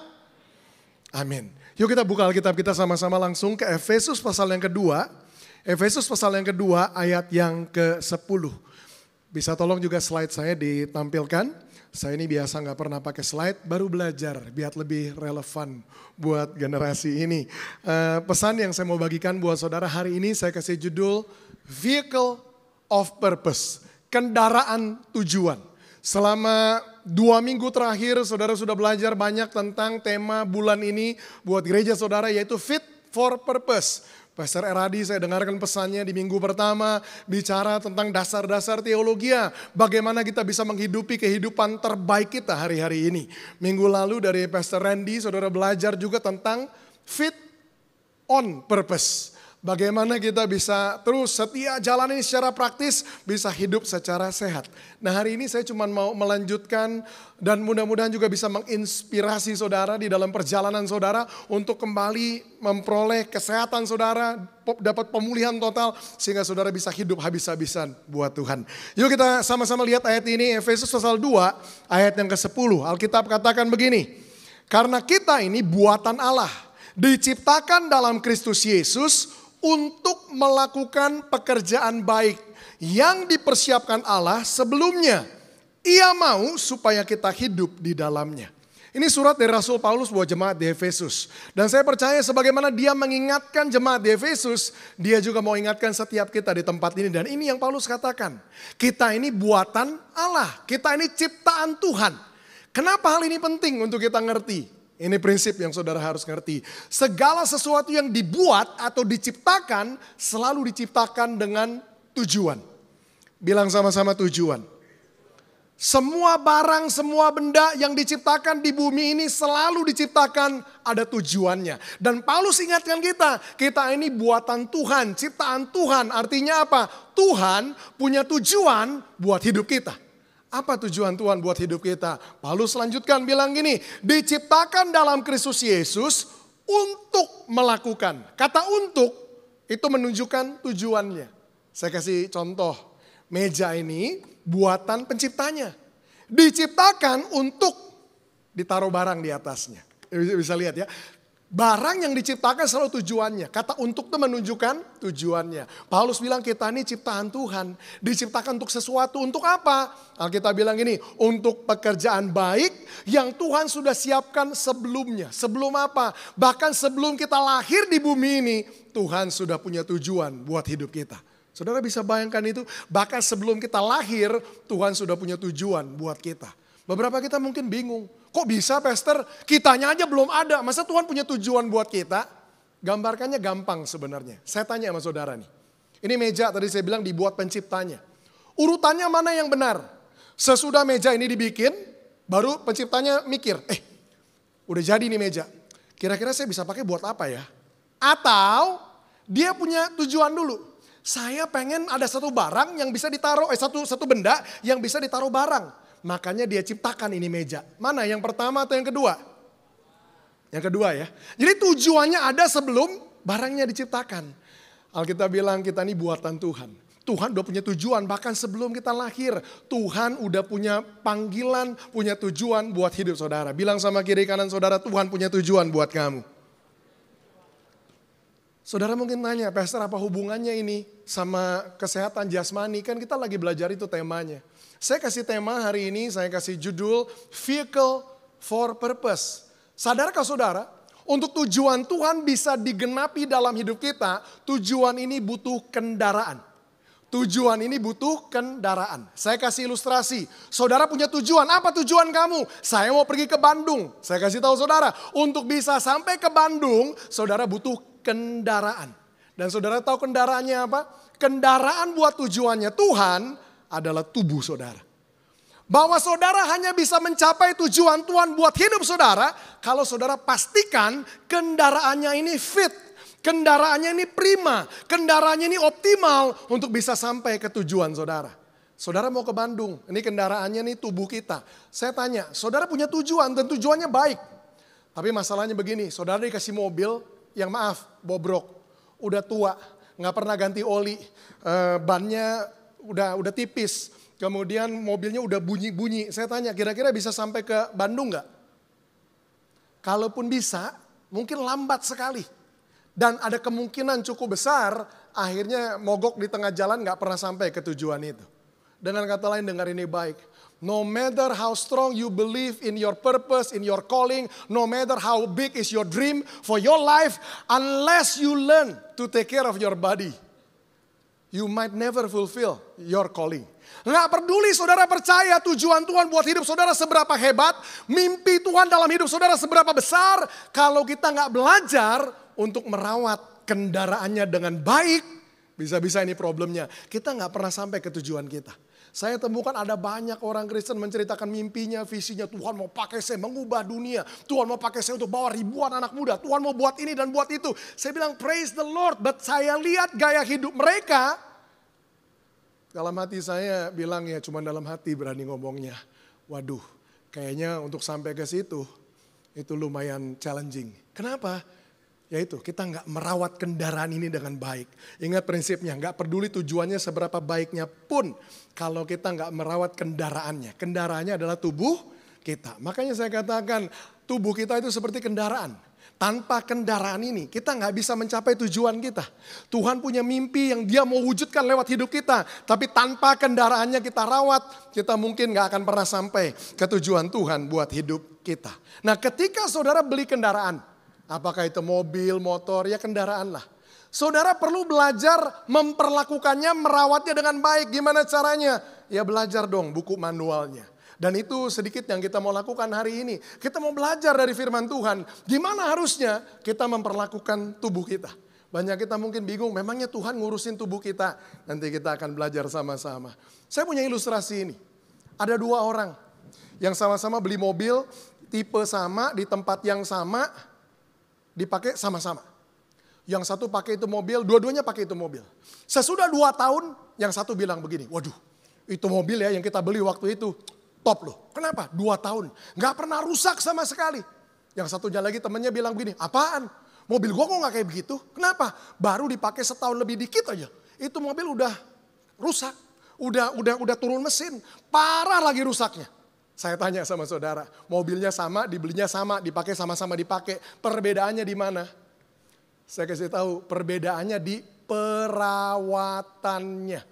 G: amin. Yuk kita buka Alkitab kita sama-sama langsung ke Efesus pasal yang kedua. Efesus pasal yang kedua ayat yang ke-10. Bisa tolong juga slide saya ditampilkan. Saya ini biasa gak pernah pakai slide, baru belajar biar lebih relevan buat generasi ini. Pesan yang saya mau bagikan buat saudara hari ini saya kasih judul Vehicle of Purpose, kendaraan tujuan. Selama 2 minggu terakhir saudara sudah belajar banyak tentang tema bulan ini buat gereja saudara yaitu Fit for Purpose. Pastor Eradi saya dengarkan pesannya di minggu pertama bicara tentang dasar-dasar teologia. Bagaimana kita bisa menghidupi kehidupan terbaik kita hari-hari ini. Minggu lalu dari Pastor Randy saudara belajar juga tentang fit on purpose. Bagaimana kita bisa terus setia jalani secara praktis, bisa hidup secara sehat. Nah hari ini saya cuma mau melanjutkan dan mudah-mudahan juga bisa menginspirasi saudara di dalam perjalanan saudara untuk kembali memperoleh kesehatan saudara, dapat pemulihan total sehingga saudara bisa hidup habis-habisan buat Tuhan. Yuk kita sama-sama lihat ayat ini, Efesus pasal 2 ayat yang ke-10. Alkitab katakan begini, karena kita ini buatan Allah, diciptakan dalam Kristus Yesus untuk melakukan pekerjaan baik yang dipersiapkan Allah sebelumnya. Ia mau supaya kita hidup di dalamnya. Ini surat dari Rasul Paulus buat jemaat di Efesus. Dan saya percaya sebagaimana dia mengingatkan jemaat di Efesus, dia juga mau ingatkan setiap kita di tempat ini. Dan ini yang Paulus katakan, kita ini buatan Allah, kita ini ciptaan Tuhan. Kenapa hal ini penting untuk kita ngerti? Ini prinsip yang saudara harus ngerti. Segala sesuatu yang dibuat atau diciptakan selalu diciptakan dengan tujuan. Bilang sama-sama tujuan. Semua barang, semua benda yang diciptakan di bumi ini selalu diciptakan ada tujuannya. Dan Paulus ingatkan kita ini buatan Tuhan, ciptaan Tuhan. Artinya apa? Tuhan punya tujuan buat hidup kita. Apa tujuan Tuhan buat hidup kita? Paulus lanjutkan bilang gini, diciptakan dalam Kristus Yesus untuk melakukan. Kata untuk itu menunjukkan tujuannya. Saya kasih contoh, meja ini buatan penciptanya. Diciptakan untuk ditaruh barang di atasnya. Bisa lihat ya. Barang yang diciptakan selalu tujuannya. Kata untuk itu menunjukkan tujuannya. Paulus bilang kita ini ciptaan Tuhan. Diciptakan untuk sesuatu. Untuk apa? Alkitab bilang ini. Untuk pekerjaan baik yang Tuhan sudah siapkan sebelumnya. Sebelum apa? Bahkan sebelum kita lahir di bumi ini. Tuhan sudah punya tujuan buat hidup kita. Saudara bisa bayangkan itu? Bahkan sebelum kita lahir. Tuhan sudah punya tujuan buat kita. Beberapa kita mungkin bingung. Kok bisa pastor? Kitanya aja belum ada. Masa Tuhan punya tujuan buat kita? Gambarkannya gampang sebenarnya. Saya tanya sama saudara nih. Ini meja tadi saya bilang dibuat penciptanya. Urutannya mana yang benar? Sesudah meja ini dibikin, baru penciptanya mikir. Udah jadi nih meja. Kira-kira saya bisa pakai buat apa ya? Atau dia punya tujuan dulu. Saya pengen ada satu barang yang bisa ditaruh, satu benda yang bisa ditaruh barang. Makanya dia ciptakan ini meja. Mana yang pertama atau yang kedua? Yang kedua ya. Jadi tujuannya ada sebelum barangnya diciptakan. Alkitab bilang kita ini buatan Tuhan. Tuhan udah punya tujuan bahkan sebelum kita lahir. Tuhan udah punya panggilan, punya tujuan buat hidup saudara. Bilang sama kiri kanan saudara, Tuhan punya tujuan buat kamu. Saudara mungkin tanya, pastor apa hubungannya ini sama kesehatan jasmani? Kan kita lagi belajar itu temanya. Saya kasih tema hari ini, saya kasih judul Vehicle for Purpose. Sadarkah saudara, untuk tujuan Tuhan bisa digenapi dalam hidup kita, tujuan ini butuh kendaraan. Tujuan ini butuh kendaraan. Saya kasih ilustrasi, saudara punya tujuan, apa tujuan kamu? Saya mau pergi ke Bandung. Saya kasih tahu saudara, untuk bisa sampai ke Bandung, saudara butuh kendaraan. Dan saudara tahu kendaraannya apa? Kendaraan buat tujuannya Tuhan adalah tubuh saudara. Bahwa saudara hanya bisa mencapai tujuan Tuhan buat hidup saudara kalau saudara pastikan kendaraannya ini fit, kendaraannya ini prima, kendaraannya ini optimal untuk bisa sampai ke tujuan saudara. Saudara mau ke Bandung, ini kendaraannya ini tubuh kita. Saya tanya, saudara punya tujuan dan tujuannya baik. Tapi masalahnya begini, saudara dikasih mobil yang maaf, bobrok, udah tua, nggak pernah ganti oli, bannya udah tipis, kemudian mobilnya udah bunyi-bunyi. Saya tanya, kira-kira bisa sampai ke Bandung nggak? Kalaupun bisa, mungkin lambat sekali. Dan ada kemungkinan cukup besar, akhirnya mogok di tengah jalan nggak pernah sampai ke tujuan itu. Dengan kata lain, dengar ini baik. No matter how strong you believe in your purpose, in your calling, no matter how big is your dream for your life, unless you learn to take care of your body, you might never fulfill your calling. Nggak peduli saudara percaya tujuan Tuhan buat hidup saudara seberapa hebat, mimpi Tuhan dalam hidup saudara seberapa besar, kalau kita nggak belajar untuk merawat kendaraannya dengan baik, bisa-bisa ini problemnya. Kita nggak pernah sampai ke tujuan kita. Saya temukan ada banyak orang Kristen menceritakan mimpinya, visinya. Tuhan mau pakai saya mengubah dunia. Tuhan mau pakai saya untuk bawa ribuan anak muda. Tuhan mau buat ini dan buat itu. Saya bilang praise the Lord. But saya lihat gaya hidup mereka. Dalam hati saya bilang ya cuma dalam hati berani ngomongnya. Waduh kayaknya untuk sampai ke situ itu lumayan challenging. Kenapa? Yaitu kita nggak merawat kendaraan ini dengan baik. Ingat prinsipnya, nggak peduli tujuannya seberapa baiknya pun. Kalau kita nggak merawat kendaraannya. Kendaraannya adalah tubuh kita. Makanya saya katakan tubuh kita itu seperti kendaraan. Tanpa kendaraan ini kita nggak bisa mencapai tujuan kita. Tuhan punya mimpi yang dia mau wujudkan lewat hidup kita. Tapi tanpa kendaraannya kita rawat, kita mungkin nggak akan pernah sampai ke tujuan Tuhan buat hidup kita. Nah ketika saudara beli kendaraan, apakah itu mobil, motor, ya kendaraan lah. Saudara perlu belajar memperlakukannya, merawatnya dengan baik. Gimana caranya? Ya belajar dong buku manualnya. Dan itu sedikit yang kita mau lakukan hari ini. Kita mau belajar dari firman Tuhan. Gimana harusnya kita memperlakukan tubuh kita. Banyak kita mungkin bingung, memangnya Tuhan ngurusin tubuh kita. Nanti kita akan belajar sama-sama. Saya punya ilustrasi ini. Ada dua orang yang sama-sama beli mobil, tipe sama, di tempat yang sama, dipakai sama-sama. Yang satu pakai itu mobil, dua-duanya pakai itu mobil. Sesudah 2 tahun, yang satu bilang begini, waduh Itu mobil ya yang kita beli waktu itu top loh. Kenapa? 2 tahun. Gak pernah rusak sama sekali. Yang satunya lagi temennya bilang begini, apaan? Mobil gua kok gak kayak begitu? Kenapa? Baru dipakai setahun lebih dikit aja. Itu mobil udah rusak. Udah turun mesin. Parah lagi rusaknya. Saya tanya sama saudara, mobilnya sama, dibelinya sama, dipakai sama-sama dipakai. Perbedaannya di mana? Saya kasih tahu, perbedaannya di perawatannya.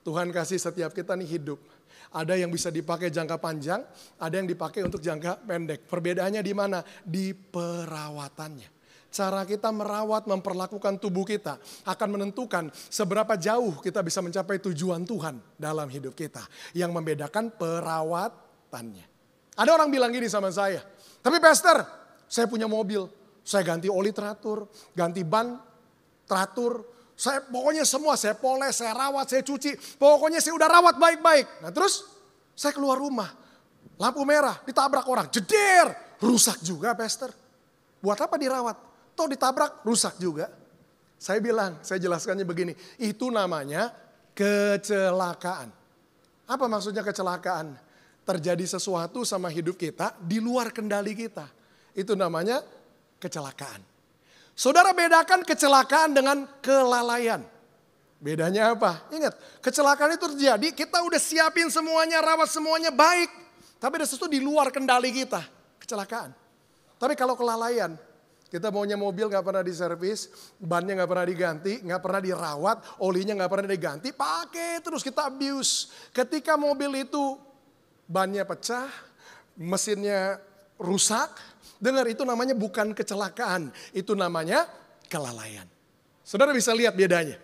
G: Tuhan kasih setiap kita nih hidup. Ada yang bisa dipakai jangka panjang, ada yang dipakai untuk jangka pendek. Perbedaannya di mana? Di perawatannya. Cara kita merawat, memperlakukan tubuh kita akan menentukan seberapa jauh kita bisa mencapai tujuan Tuhan dalam hidup kita. Yang membedakan perawatannya. Ada orang bilang gini sama saya, tapi pastor, saya punya mobil, saya ganti oli teratur, ganti ban teratur, saya pokoknya semua saya poles, saya rawat, saya cuci. Pokoknya saya udah rawat baik-baik. Nah terus saya keluar rumah. Lampu merah ditabrak orang. Jeder. Rusak juga pastor. Buat apa dirawat? Toh ditabrak rusak juga. Saya bilang, saya jelaskannya begini. Itu namanya kecelakaan. Apa maksudnya kecelakaan? Terjadi sesuatu sama hidup kita di luar kendali kita. Itu namanya kecelakaan. Saudara bedakan kecelakaan dengan kelalaian. Bedanya apa? Ingat, kecelakaan itu terjadi, kita udah siapin semuanya, rawat semuanya baik. Tapi ada sesuatu di luar kendali kita, kecelakaan. Tapi kalau kelalaian, kita maunya mobil gak pernah diservis, bannya gak pernah diganti, gak pernah dirawat, olinya gak pernah diganti, pakai terus kita abuse. Ketika mobil itu bannya pecah, mesinnya rusak, dengar itu namanya bukan kecelakaan, itu namanya kelalaian. Saudara bisa lihat bedanya.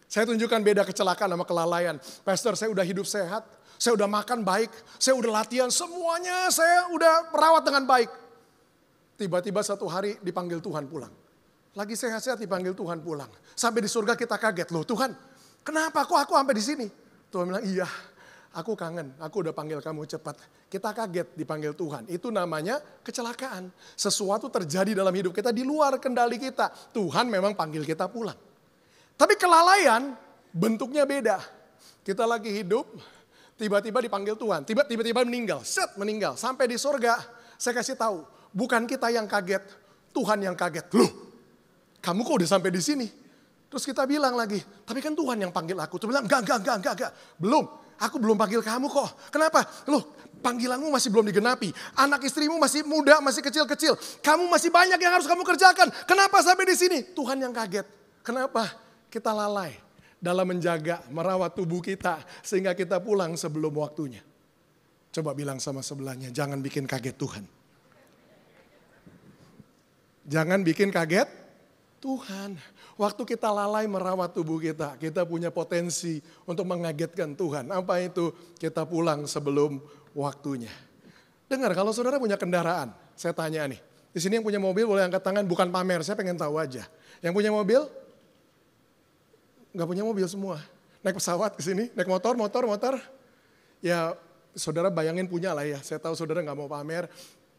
G: Saya tunjukkan beda kecelakaan sama kelalaian. Pastor, saya udah hidup sehat, saya udah makan baik, saya udah latihan, semuanya saya udah merawat dengan baik. Tiba-tiba satu hari dipanggil Tuhan pulang. Lagi sehat-sehat dipanggil Tuhan pulang. Sampai di surga kita kaget, loh Tuhan, kenapa kok aku sampai di sini? Tuhan bilang, iya. Aku kangen, aku udah panggil kamu cepat. Kita kaget dipanggil Tuhan. Itu namanya kecelakaan. Sesuatu terjadi dalam hidup kita di luar kendali kita. Tuhan memang panggil kita pulang. Tapi kelalaian bentuknya beda. Kita lagi hidup, tiba-tiba dipanggil Tuhan. Tiba-tiba meninggal, meninggal. Sampai di surga, saya kasih tahu. Bukan kita yang kaget, Tuhan yang kaget. Loh, kamu kok udah sampai di sini? Terus kita bilang lagi, tapi kan Tuhan yang panggil aku. Tuhan bilang, enggak. Belum. Aku belum panggil kamu kok. Kenapa? Loh, panggilanmu masih belum digenapi. Anak istrimu masih muda, masih kecil-kecil. Kamu masih banyak yang harus kamu kerjakan. Kenapa sampai di sini? Tuhan yang kaget. Kenapa? Kita lalai dalam menjaga, merawat tubuh kita sehingga kita pulang sebelum waktunya. Coba bilang sama sebelahnya, jangan bikin kaget Tuhan. Jangan bikin kaget Tuhan. Waktu kita lalai merawat tubuh kita punya potensi untuk mengagetkan Tuhan. Apa itu? Kita pulang sebelum waktunya. Dengar, kalau saudara punya kendaraan, saya tanya nih. Di sini yang punya mobil boleh angkat tangan, bukan pamer, saya pengen tahu aja. Yang punya mobil? Nggak punya mobil semua. Naik pesawat ke sini, naik motor. Ya saudara bayangin punya lah ya, saya tahu saudara nggak mau pamer.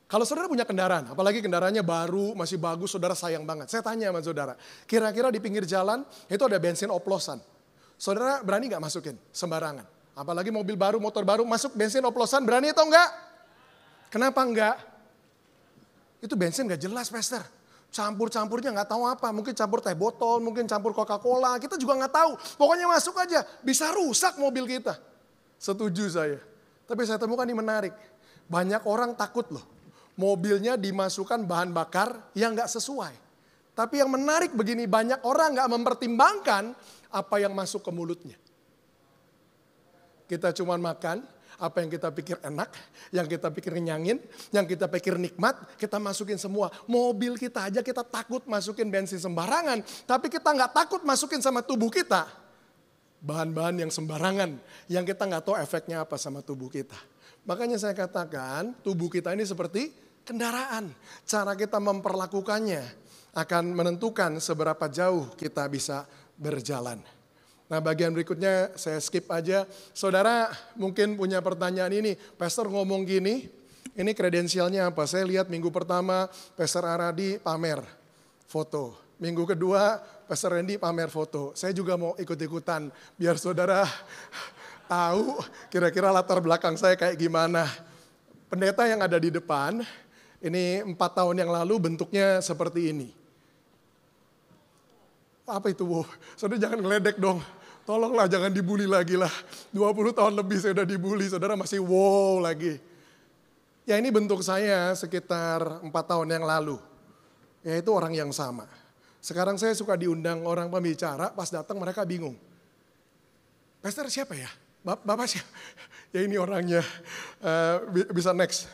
G: Kalau saudara punya kendaraan, apalagi kendaraannya baru, masih bagus, saudara sayang banget. Saya tanya sama saudara, kira-kira di pinggir jalan itu ada bensin oplosan. Saudara berani gak masukin sembarangan? Apalagi mobil baru, motor baru, masuk bensin oplosan, berani atau enggak? Kenapa enggak? Itu bensin gak jelas, pastor. Campur-campurnya gak tahu apa, mungkin campur teh botol, mungkin campur Coca-Cola, kita juga gak tahu. Pokoknya masuk aja, bisa rusak mobil kita. Setuju saya. Tapi saya temukan ini menarik. Banyak orang takut loh. Mobilnya dimasukkan bahan bakar yang gak sesuai. Tapi yang menarik begini, banyak orang gak mempertimbangkan apa yang masuk ke mulutnya. Kita cuma makan apa yang kita pikir enak, yang kita pikir ngenyangin, yang kita pikir nikmat, kita masukin semua. Mobil kita aja kita takut masukin bensin sembarangan, tapi kita gak takut masukin sama tubuh kita bahan-bahan yang sembarangan, yang kita gak tahu efeknya apa sama tubuh kita. Makanya saya katakan tubuh kita ini seperti kendaraan. Cara kita memperlakukannya akan menentukan seberapa jauh kita bisa berjalan. Nah bagian berikutnya saya skip aja. Saudara mungkin punya pertanyaan ini. Pastor ngomong gini, ini kredensialnya apa? Saya lihat minggu pertama Pastor Aradi pamer foto. Minggu kedua Pastor Randy pamer foto. Saya juga mau ikut-ikutan biar saudara tahu kira-kira latar belakang saya kayak gimana. Pendeta yang ada di depan, ini 4 tahun yang lalu bentuknya seperti ini. Apa itu, wow? Saudara jangan ngeledek dong. Tolonglah jangan dibully lagi lah. 20 tahun lebih saya udah dibully, saudara masih wow lagi. Ya ini bentuk saya sekitar 4 tahun yang lalu. Yaitu orang yang sama. Sekarang saya suka diundang orang pembicara, pas datang mereka bingung. Pastor siapa ya? Bapak siapa? Ya ini orangnya. Bisa next.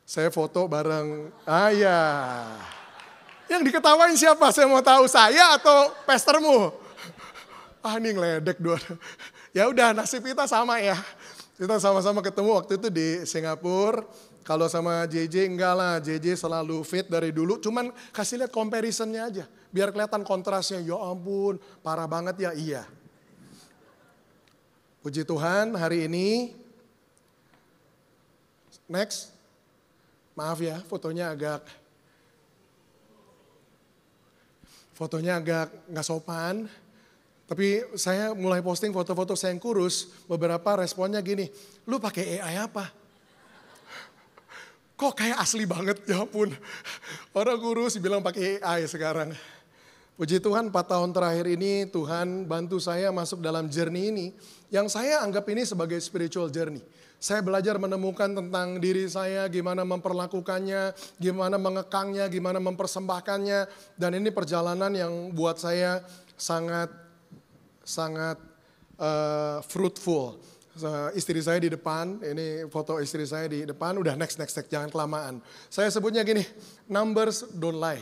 G: Saya foto bareng, ya. Yang diketawain siapa? Saya mau tahu, saya atau pastormu? Ini ngeledek dua. Ya udah nasib kita sama ya. Kita sama-sama ketemu waktu itu di Singapura. Kalau sama JJ enggak lah, JJ selalu fit dari dulu. Cuman kasih lihat comparisonnya aja. Biar kelihatan kontrasnya, ya ampun parah banget ya, iya. Puji Tuhan hari ini, next. Maaf ya fotonya agak nggak sopan. Tapi saya mulai posting foto-foto saya yang kurus, beberapa responnya gini, lu pakai AI apa? Kok kayak asli banget, ya ampun. Orang kurus bilang pakai AI sekarang. Puji Tuhan 4 tahun terakhir ini Tuhan bantu saya masuk dalam journey ini. Yang saya anggap ini sebagai spiritual journey. Saya belajar menemukan tentang diri saya, gimana memperlakukannya, gimana mengekangnya, gimana mempersembahkannya. Dan ini perjalanan yang buat saya sangat fruitful. Istri saya di depan, ini foto istri saya di depan, udah next, jangan kelamaan. Saya sebutnya gini, numbers don't lie.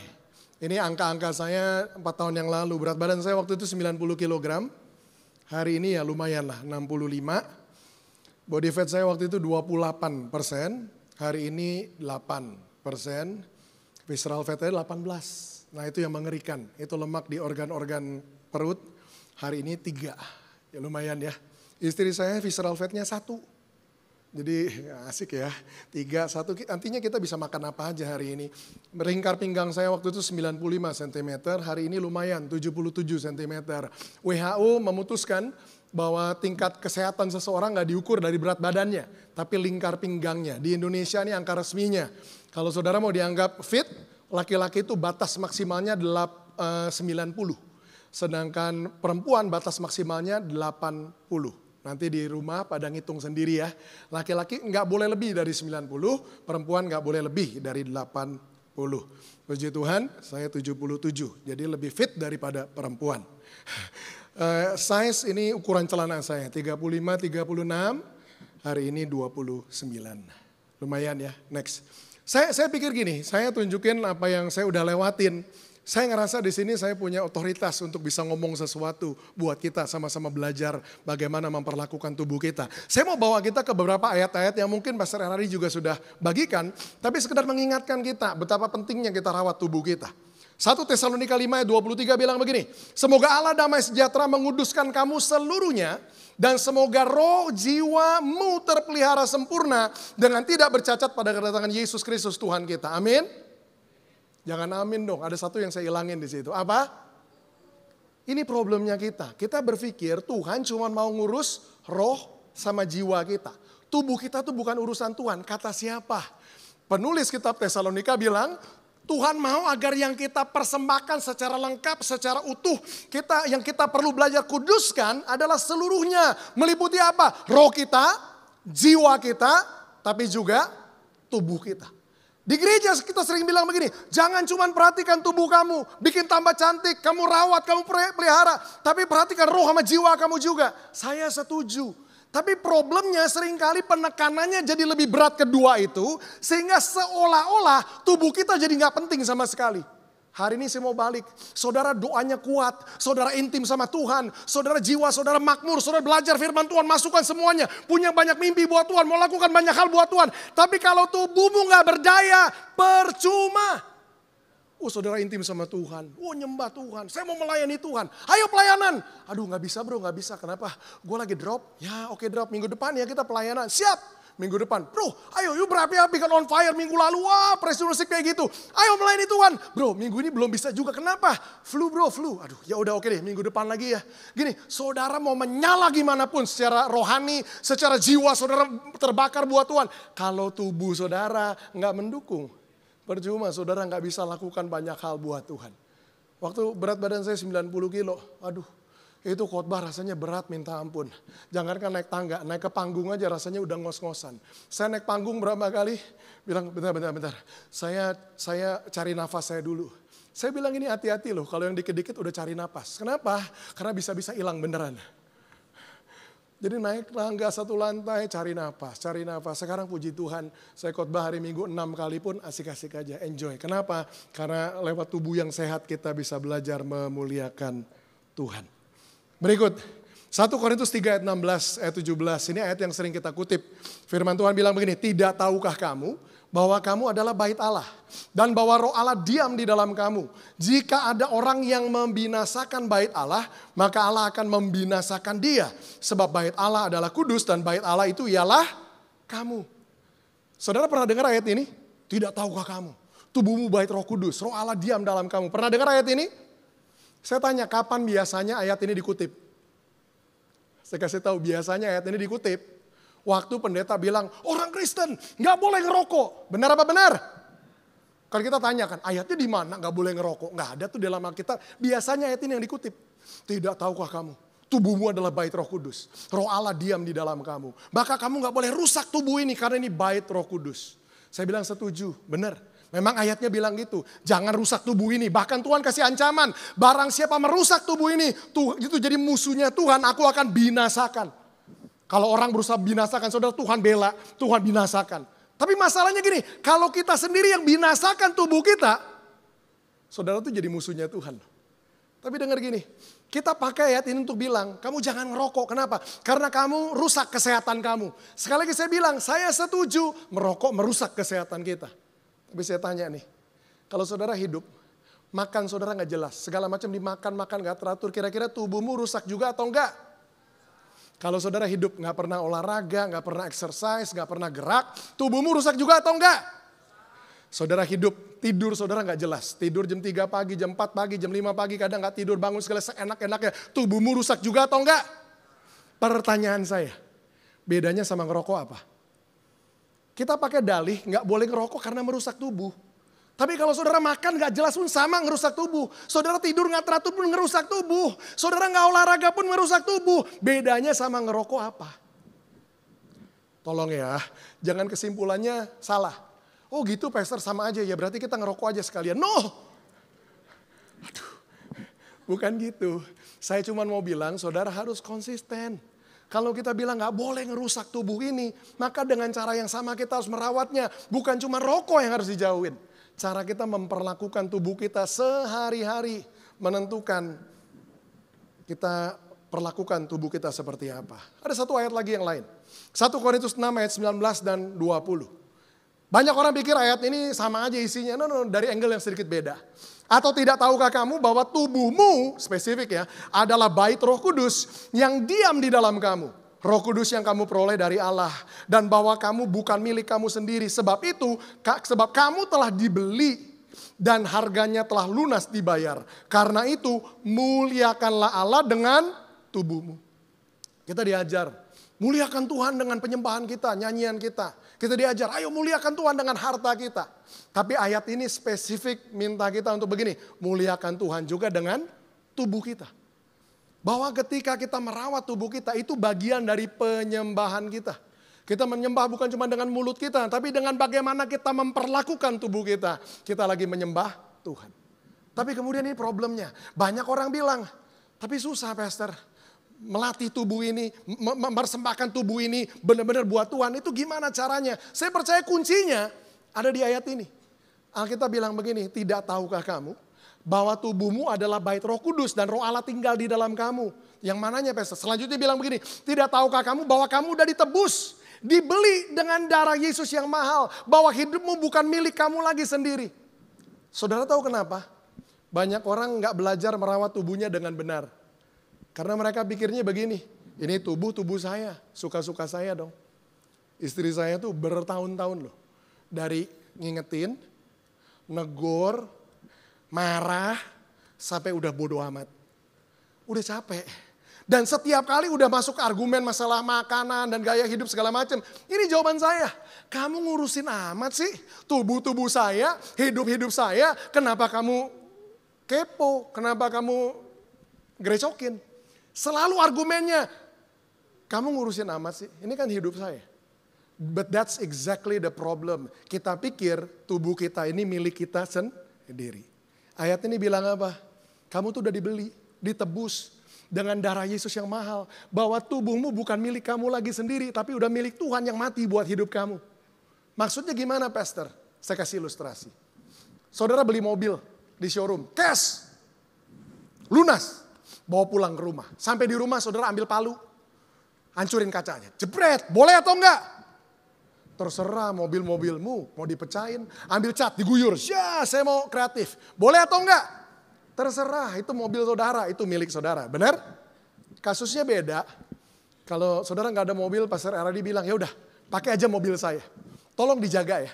G: Ini angka-angka saya 4 tahun yang lalu, berat badan saya waktu itu 90 kg. Hari ini ya lumayan lah, 65. Body fat saya waktu itu 28%, hari ini 8%. Visceral fat saya 18. Nah itu yang mengerikan, itu lemak di organ-organ perut, hari ini 3. Ya lumayan ya. Istri saya visceral fatnya 1. Jadi asik ya. 3, 1. Nantinya kita bisa makan apa aja hari ini. Lingkar pinggang saya waktu itu 95 cm. Hari ini lumayan 77 cm. WHO memutuskan bahwa tingkat kesehatan seseorang gak diukur dari berat badannya. Tapi lingkar pinggangnya. Di Indonesia ini angka resminya. Kalau saudara mau dianggap fit, laki-laki itu batas maksimalnya 90. Sedangkan perempuan batas maksimalnya 80. Nanti di rumah pada ngitung sendiri ya. Laki-laki nggak boleh lebih dari 90, perempuan nggak boleh lebih dari 80. Puji Tuhan, saya 77, jadi lebih fit daripada perempuan. Size ini ukuran celana saya, 35, 36, hari ini 29. Lumayan ya, next. Saya pikir gini, saya tunjukin apa yang saya udah lewatin. Saya ngerasa di sini saya punya otoritas untuk bisa ngomong sesuatu buat kita sama-sama belajar bagaimana memperlakukan tubuh kita. Saya mau bawa kita ke beberapa ayat-ayat yang mungkin Pastor Henry juga sudah bagikan, tapi sekedar mengingatkan kita betapa pentingnya kita rawat tubuh kita. 1 Tesalonika 5 ayat 23 bilang begini, semoga Allah damai sejahtera menguduskan kamu seluruhnya dan semoga roh jiwamu terpelihara sempurna dengan tidak bercacat pada kedatangan Yesus Kristus Tuhan kita. Amin. Jangan amin dong, ada satu yang saya ilangin di situ. Apa? Ini problemnya kita. Kita berpikir Tuhan cuma mau ngurus roh sama jiwa kita. Tubuh kita tuh bukan urusan Tuhan. Kata siapa? Penulis kitab Tesalonika bilang, Tuhan mau agar yang kita persembahkan secara lengkap, secara utuh. Yang kita perlu belajar kuduskan adalah seluruhnya. Meliputi apa? Roh kita, jiwa kita, tapi juga tubuh kita. Di gereja kita sering bilang begini, jangan cuma perhatikan tubuh kamu, bikin tambah cantik, kamu rawat, kamu pelihara. Tapi perhatikan roh sama jiwa kamu juga. Saya setuju. Tapi problemnya seringkali penekanannya jadi lebih berat kedua itu, sehingga seolah-olah tubuh kita jadi gak penting sama sekali. Hari ini saya mau balik, saudara doanya kuat, saudara intim sama Tuhan, saudara jiwa, saudara makmur, saudara belajar firman Tuhan, masukkan semuanya, punya banyak mimpi buat Tuhan, mau lakukan banyak hal buat Tuhan. Tapi kalau tubuhmu gak berdaya, percuma. Saudara intim sama Tuhan, nyembah Tuhan, saya mau melayani Tuhan, ayo pelayanan. Aduh gak bisa bro, gak bisa, kenapa? Gue lagi drop, ya oke drop, minggu depan ya kita pelayanan, siap. Minggu depan, bro ayo yuk berapi-api kan on fire minggu lalu. Wah praise worship kayak gitu. Ayo melayani Tuhan. Bro minggu ini belum bisa juga, kenapa? Flu bro, flu. Aduh ya udah oke deh minggu depan lagi ya. Gini, saudara mau menyala gimana pun secara rohani, secara jiwa saudara terbakar buat Tuhan. Kalau tubuh saudara nggak mendukung, percuma saudara nggak bisa lakukan banyak hal buat Tuhan. Waktu berat badan saya 90 kilo, aduh. Itu khotbah rasanya berat minta ampun. Jangankan naik tangga, naik ke panggung aja rasanya udah ngos-ngosan. Saya naik panggung berapa kali, bilang bentar. Saya cari nafas saya dulu. Saya bilang ini hati-hati loh, kalau yang dikit-dikit udah cari nafas. Kenapa? Karena bisa-bisa hilang beneran. Jadi naik tangga 1 lantai, cari nafas. Sekarang puji Tuhan, saya khotbah hari Minggu 6 kali pun asik-asik aja, enjoy. Kenapa? Karena lewat tubuh yang sehat kita bisa belajar memuliakan Tuhan. Berikut, 1 Korintus 3 ayat 16, ayat 17. Ini ayat yang sering kita kutip. Firman Tuhan bilang begini, tidak tahukah kamu bahwa kamu adalah bait Allah dan bahwa roh Allah diam di dalam kamu. Jika ada orang yang membinasakan bait Allah, maka Allah akan membinasakan dia. Sebab bait Allah adalah kudus dan bait Allah itu ialah kamu. Saudara pernah dengar ayat ini? Tidak tahukah kamu? Tubuhmu bait Roh Kudus, roh Allah diam dalam kamu. Pernah dengar ayat ini? Saya tanya kapan biasanya ayat ini dikutip? Saya kasih tahu biasanya ayat ini dikutip waktu pendeta bilang orang Kristen nggak boleh ngerokok. Benar apa benar? Kalau kita tanyakan ayatnya di mana nggak boleh ngerokok? Nggak ada tuh dalam Alkitab. Biasanya ayat ini yang dikutip. Tidak tahukah kamu? Tubuhmu adalah bait Roh Kudus. Roh Allah diam di dalam kamu. Maka kamu nggak boleh rusak tubuh ini karena ini bait Roh Kudus. Saya bilang setuju, benar. Memang ayatnya bilang gitu, jangan rusak tubuh ini. Bahkan Tuhan kasih ancaman, barang siapa merusak tubuh ini, itu jadi musuhnya Tuhan, aku akan binasakan. Kalau orang berusaha binasakan, saudara Tuhan bela, Tuhan binasakan. Tapi masalahnya gini, kalau kita sendiri yang binasakan tubuh kita, saudara itu jadi musuhnya Tuhan. Tapi dengar gini, kita pakai ayat ini untuk bilang, kamu jangan ngerokok. Kenapa? Karena kamu rusak kesehatan kamu. Sekali lagi saya bilang, saya setuju merokok merusak kesehatan kita. Tapi saya tanya nih, kalau saudara hidup, makan saudara gak jelas, segala macam dimakan gak teratur, kira-kira tubuhmu rusak juga atau enggak? Kalau saudara hidup gak pernah olahraga, gak pernah exercise, gak pernah gerak, tubuhmu rusak juga atau enggak? Saudara hidup, tidur saudara gak jelas, tidur jam 3 pagi, jam 4 pagi, jam 5 pagi, kadang gak tidur, bangun segala seenak-enaknya, tubuhmu rusak juga atau enggak? Pertanyaan saya, bedanya sama ngerokok apa? Kita pakai dalih nggak boleh ngerokok karena merusak tubuh. Tapi kalau saudara makan nggak jelas pun sama ngerusak tubuh. Saudara tidur nggak teratur pun ngerusak tubuh. Saudara nggak olahraga pun merusak tubuh. Bedanya sama ngerokok apa? Tolong ya, jangan kesimpulannya salah. Oh gitu pastor sama aja ya berarti kita ngerokok aja sekalian. No, aduh, bukan gitu. Saya cuma mau bilang saudara harus konsisten. Kalau kita bilang gak boleh ngerusak tubuh ini, maka dengan cara yang sama kita harus merawatnya. Bukan cuma rokok yang harus dijauhin. Cara kita memperlakukan tubuh kita sehari-hari menentukan kita perlakukan tubuh kita seperti apa. Ada satu ayat lagi yang lain. 1 Korintus 6 ayat 19 dan 20. Banyak orang pikir ayat ini sama aja isinya. No, dari angle yang sedikit beda. Atau tidak tahukah kamu bahwa tubuhmu, spesifik ya, adalah bait Roh Kudus yang diam di dalam kamu. Roh Kudus yang kamu peroleh dari Allah. Dan bahwa kamu bukan milik kamu sendiri. Sebab kamu telah dibeli dan harganya telah lunas dibayar. Karena itu muliakanlah Allah dengan tubuhmu. Kita diajar, muliakan Tuhan dengan penyembahan kita, nyanyian kita. Kita diajar, ayo muliakan Tuhan dengan harta kita. Tapi ayat ini spesifik minta kita untuk begini, muliakan Tuhan juga dengan tubuh kita. Bahwa ketika kita merawat tubuh kita, itu bagian dari penyembahan kita. Kita menyembah bukan cuma dengan mulut kita, tapi dengan bagaimana kita memperlakukan tubuh kita. Kita lagi menyembah Tuhan. Tapi kemudian ini problemnya, banyak orang bilang, tapi susah pastor. Melatih tubuh ini, mempersembahkan tubuh ini benar-benar buat Tuhan. Itu gimana caranya? Saya percaya kuncinya ada di ayat ini. Alkitab bilang begini, tidak tahukah kamu bahwa tubuhmu adalah bait Roh Kudus dan Roh Allah tinggal di dalam kamu. Yang mananya pastor? Selanjutnya bilang begini, tidak tahukah kamu bahwa kamu udah ditebus, dibeli dengan darah Yesus yang mahal. Bahwa hidupmu bukan milik kamu lagi sendiri. Saudara tahu kenapa? Banyak orang gak belajar merawat tubuhnya dengan benar. Karena mereka pikirnya begini, ini tubuh saya, suka-suka saya dong. Istri saya tuh bertahun-tahun loh. Dari ngingetin, negor, marah, sampai udah bodo amat. Udah capek. Dan setiap kali udah masuk argumen masalah makanan dan gaya hidup segala macam. Ini jawaban saya. Kamu ngurusin amat sih tubuh-tubuh saya, hidup-hidup saya. Kenapa kamu kepo? Kenapa kamu gerecokin? Selalu argumennya. Kamu ngurusin amat sih. Ini kan hidup saya. But that's exactly the problem. Kita pikir tubuh kita ini milik kita sendiri. Ayat ini bilang apa? Kamu tuh udah dibeli, ditebus dengan darah Yesus yang mahal. Bahwa tubuhmu bukan milik kamu lagi sendiri, tapi udah milik Tuhan yang mati buat hidup kamu. Maksudnya gimana, Pastor? Saya kasih ilustrasi. Saudara beli mobil di showroom, cash, lunas, bawa pulang ke rumah. Sampai di rumah saudara ambil palu, hancurin kacanya, jebret, boleh atau enggak? Terserah mobil-mobilmu, mau dipecahin, ambil cat, diguyur, ya saya mau kreatif, boleh atau enggak? Terserah, itu mobil saudara, itu milik saudara, benar? Kasusnya beda. Kalau saudara nggak ada mobil, Pastor Eradi bilang, ya udah, pakai aja mobil saya. Tolong dijaga ya.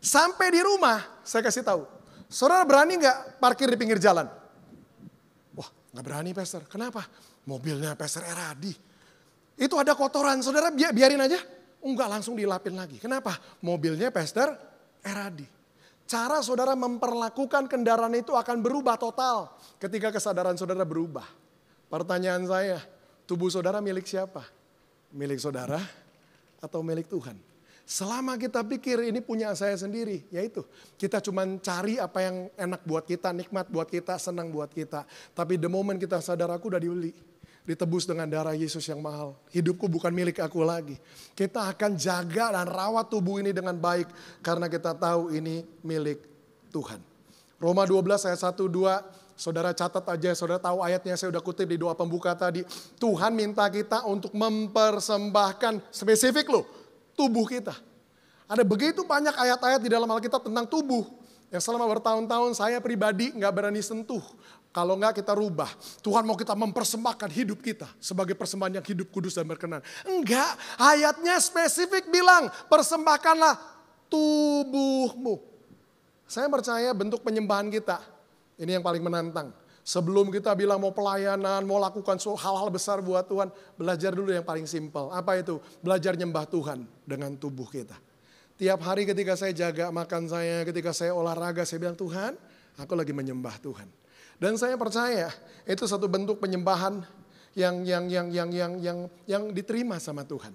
G: Sampai di rumah, saya kasih tahu, saudara berani nggak parkir di pinggir jalan? Wah, nggak berani, Pastor. Kenapa? Mobilnya Pastor Eradi. Itu ada kotoran, saudara biarin aja. Enggak, langsung dilapin lagi. Kenapa? Mobilnya Pastor Eradi. Cara saudara memperlakukan kendaraan itu akan berubah total ketika kesadaran saudara berubah. Pertanyaan saya, tubuh saudara milik siapa? Milik saudara atau milik Tuhan? Selama kita pikir ini punya saya sendiri, yaitu kita cuma cari apa yang enak buat kita, nikmat buat kita, senang buat kita. Tapi the moment kita sadar aku udah dibeli, ditebus dengan darah Yesus yang mahal. Hidupku bukan milik aku lagi. Kita akan jaga dan rawat tubuh ini dengan baik. Karena kita tahu ini milik Tuhan. Roma 12 ayat 1-2. Saudara catat aja, saudara tahu ayatnya, saya udah kutip di doa pembuka tadi. Tuhan minta kita untuk mempersembahkan, spesifik loh, tubuh kita. Ada begitu banyak ayat-ayat di dalam Alkitab tentang tubuh. Yang selama bertahun-tahun saya pribadi gak berani sentuh. Kalau enggak kita rubah. Tuhan mau kita mempersembahkan hidup kita sebagai persembahan yang hidup, kudus dan berkenan. Enggak, ayatnya spesifik bilang persembahkanlah tubuhmu. Saya percaya bentuk penyembahan kita, ini yang paling menantang. Sebelum kita bilang mau pelayanan, mau lakukan hal-hal besar buat Tuhan, belajar dulu yang paling simpel. Apa itu? Belajar nyembah Tuhan dengan tubuh kita. Tiap hari ketika saya jaga makan saya, ketika saya olahraga, saya bilang Tuhan, aku lagi menyembah Tuhan. Dan saya percaya itu satu bentuk penyembahan yang diterima sama Tuhan.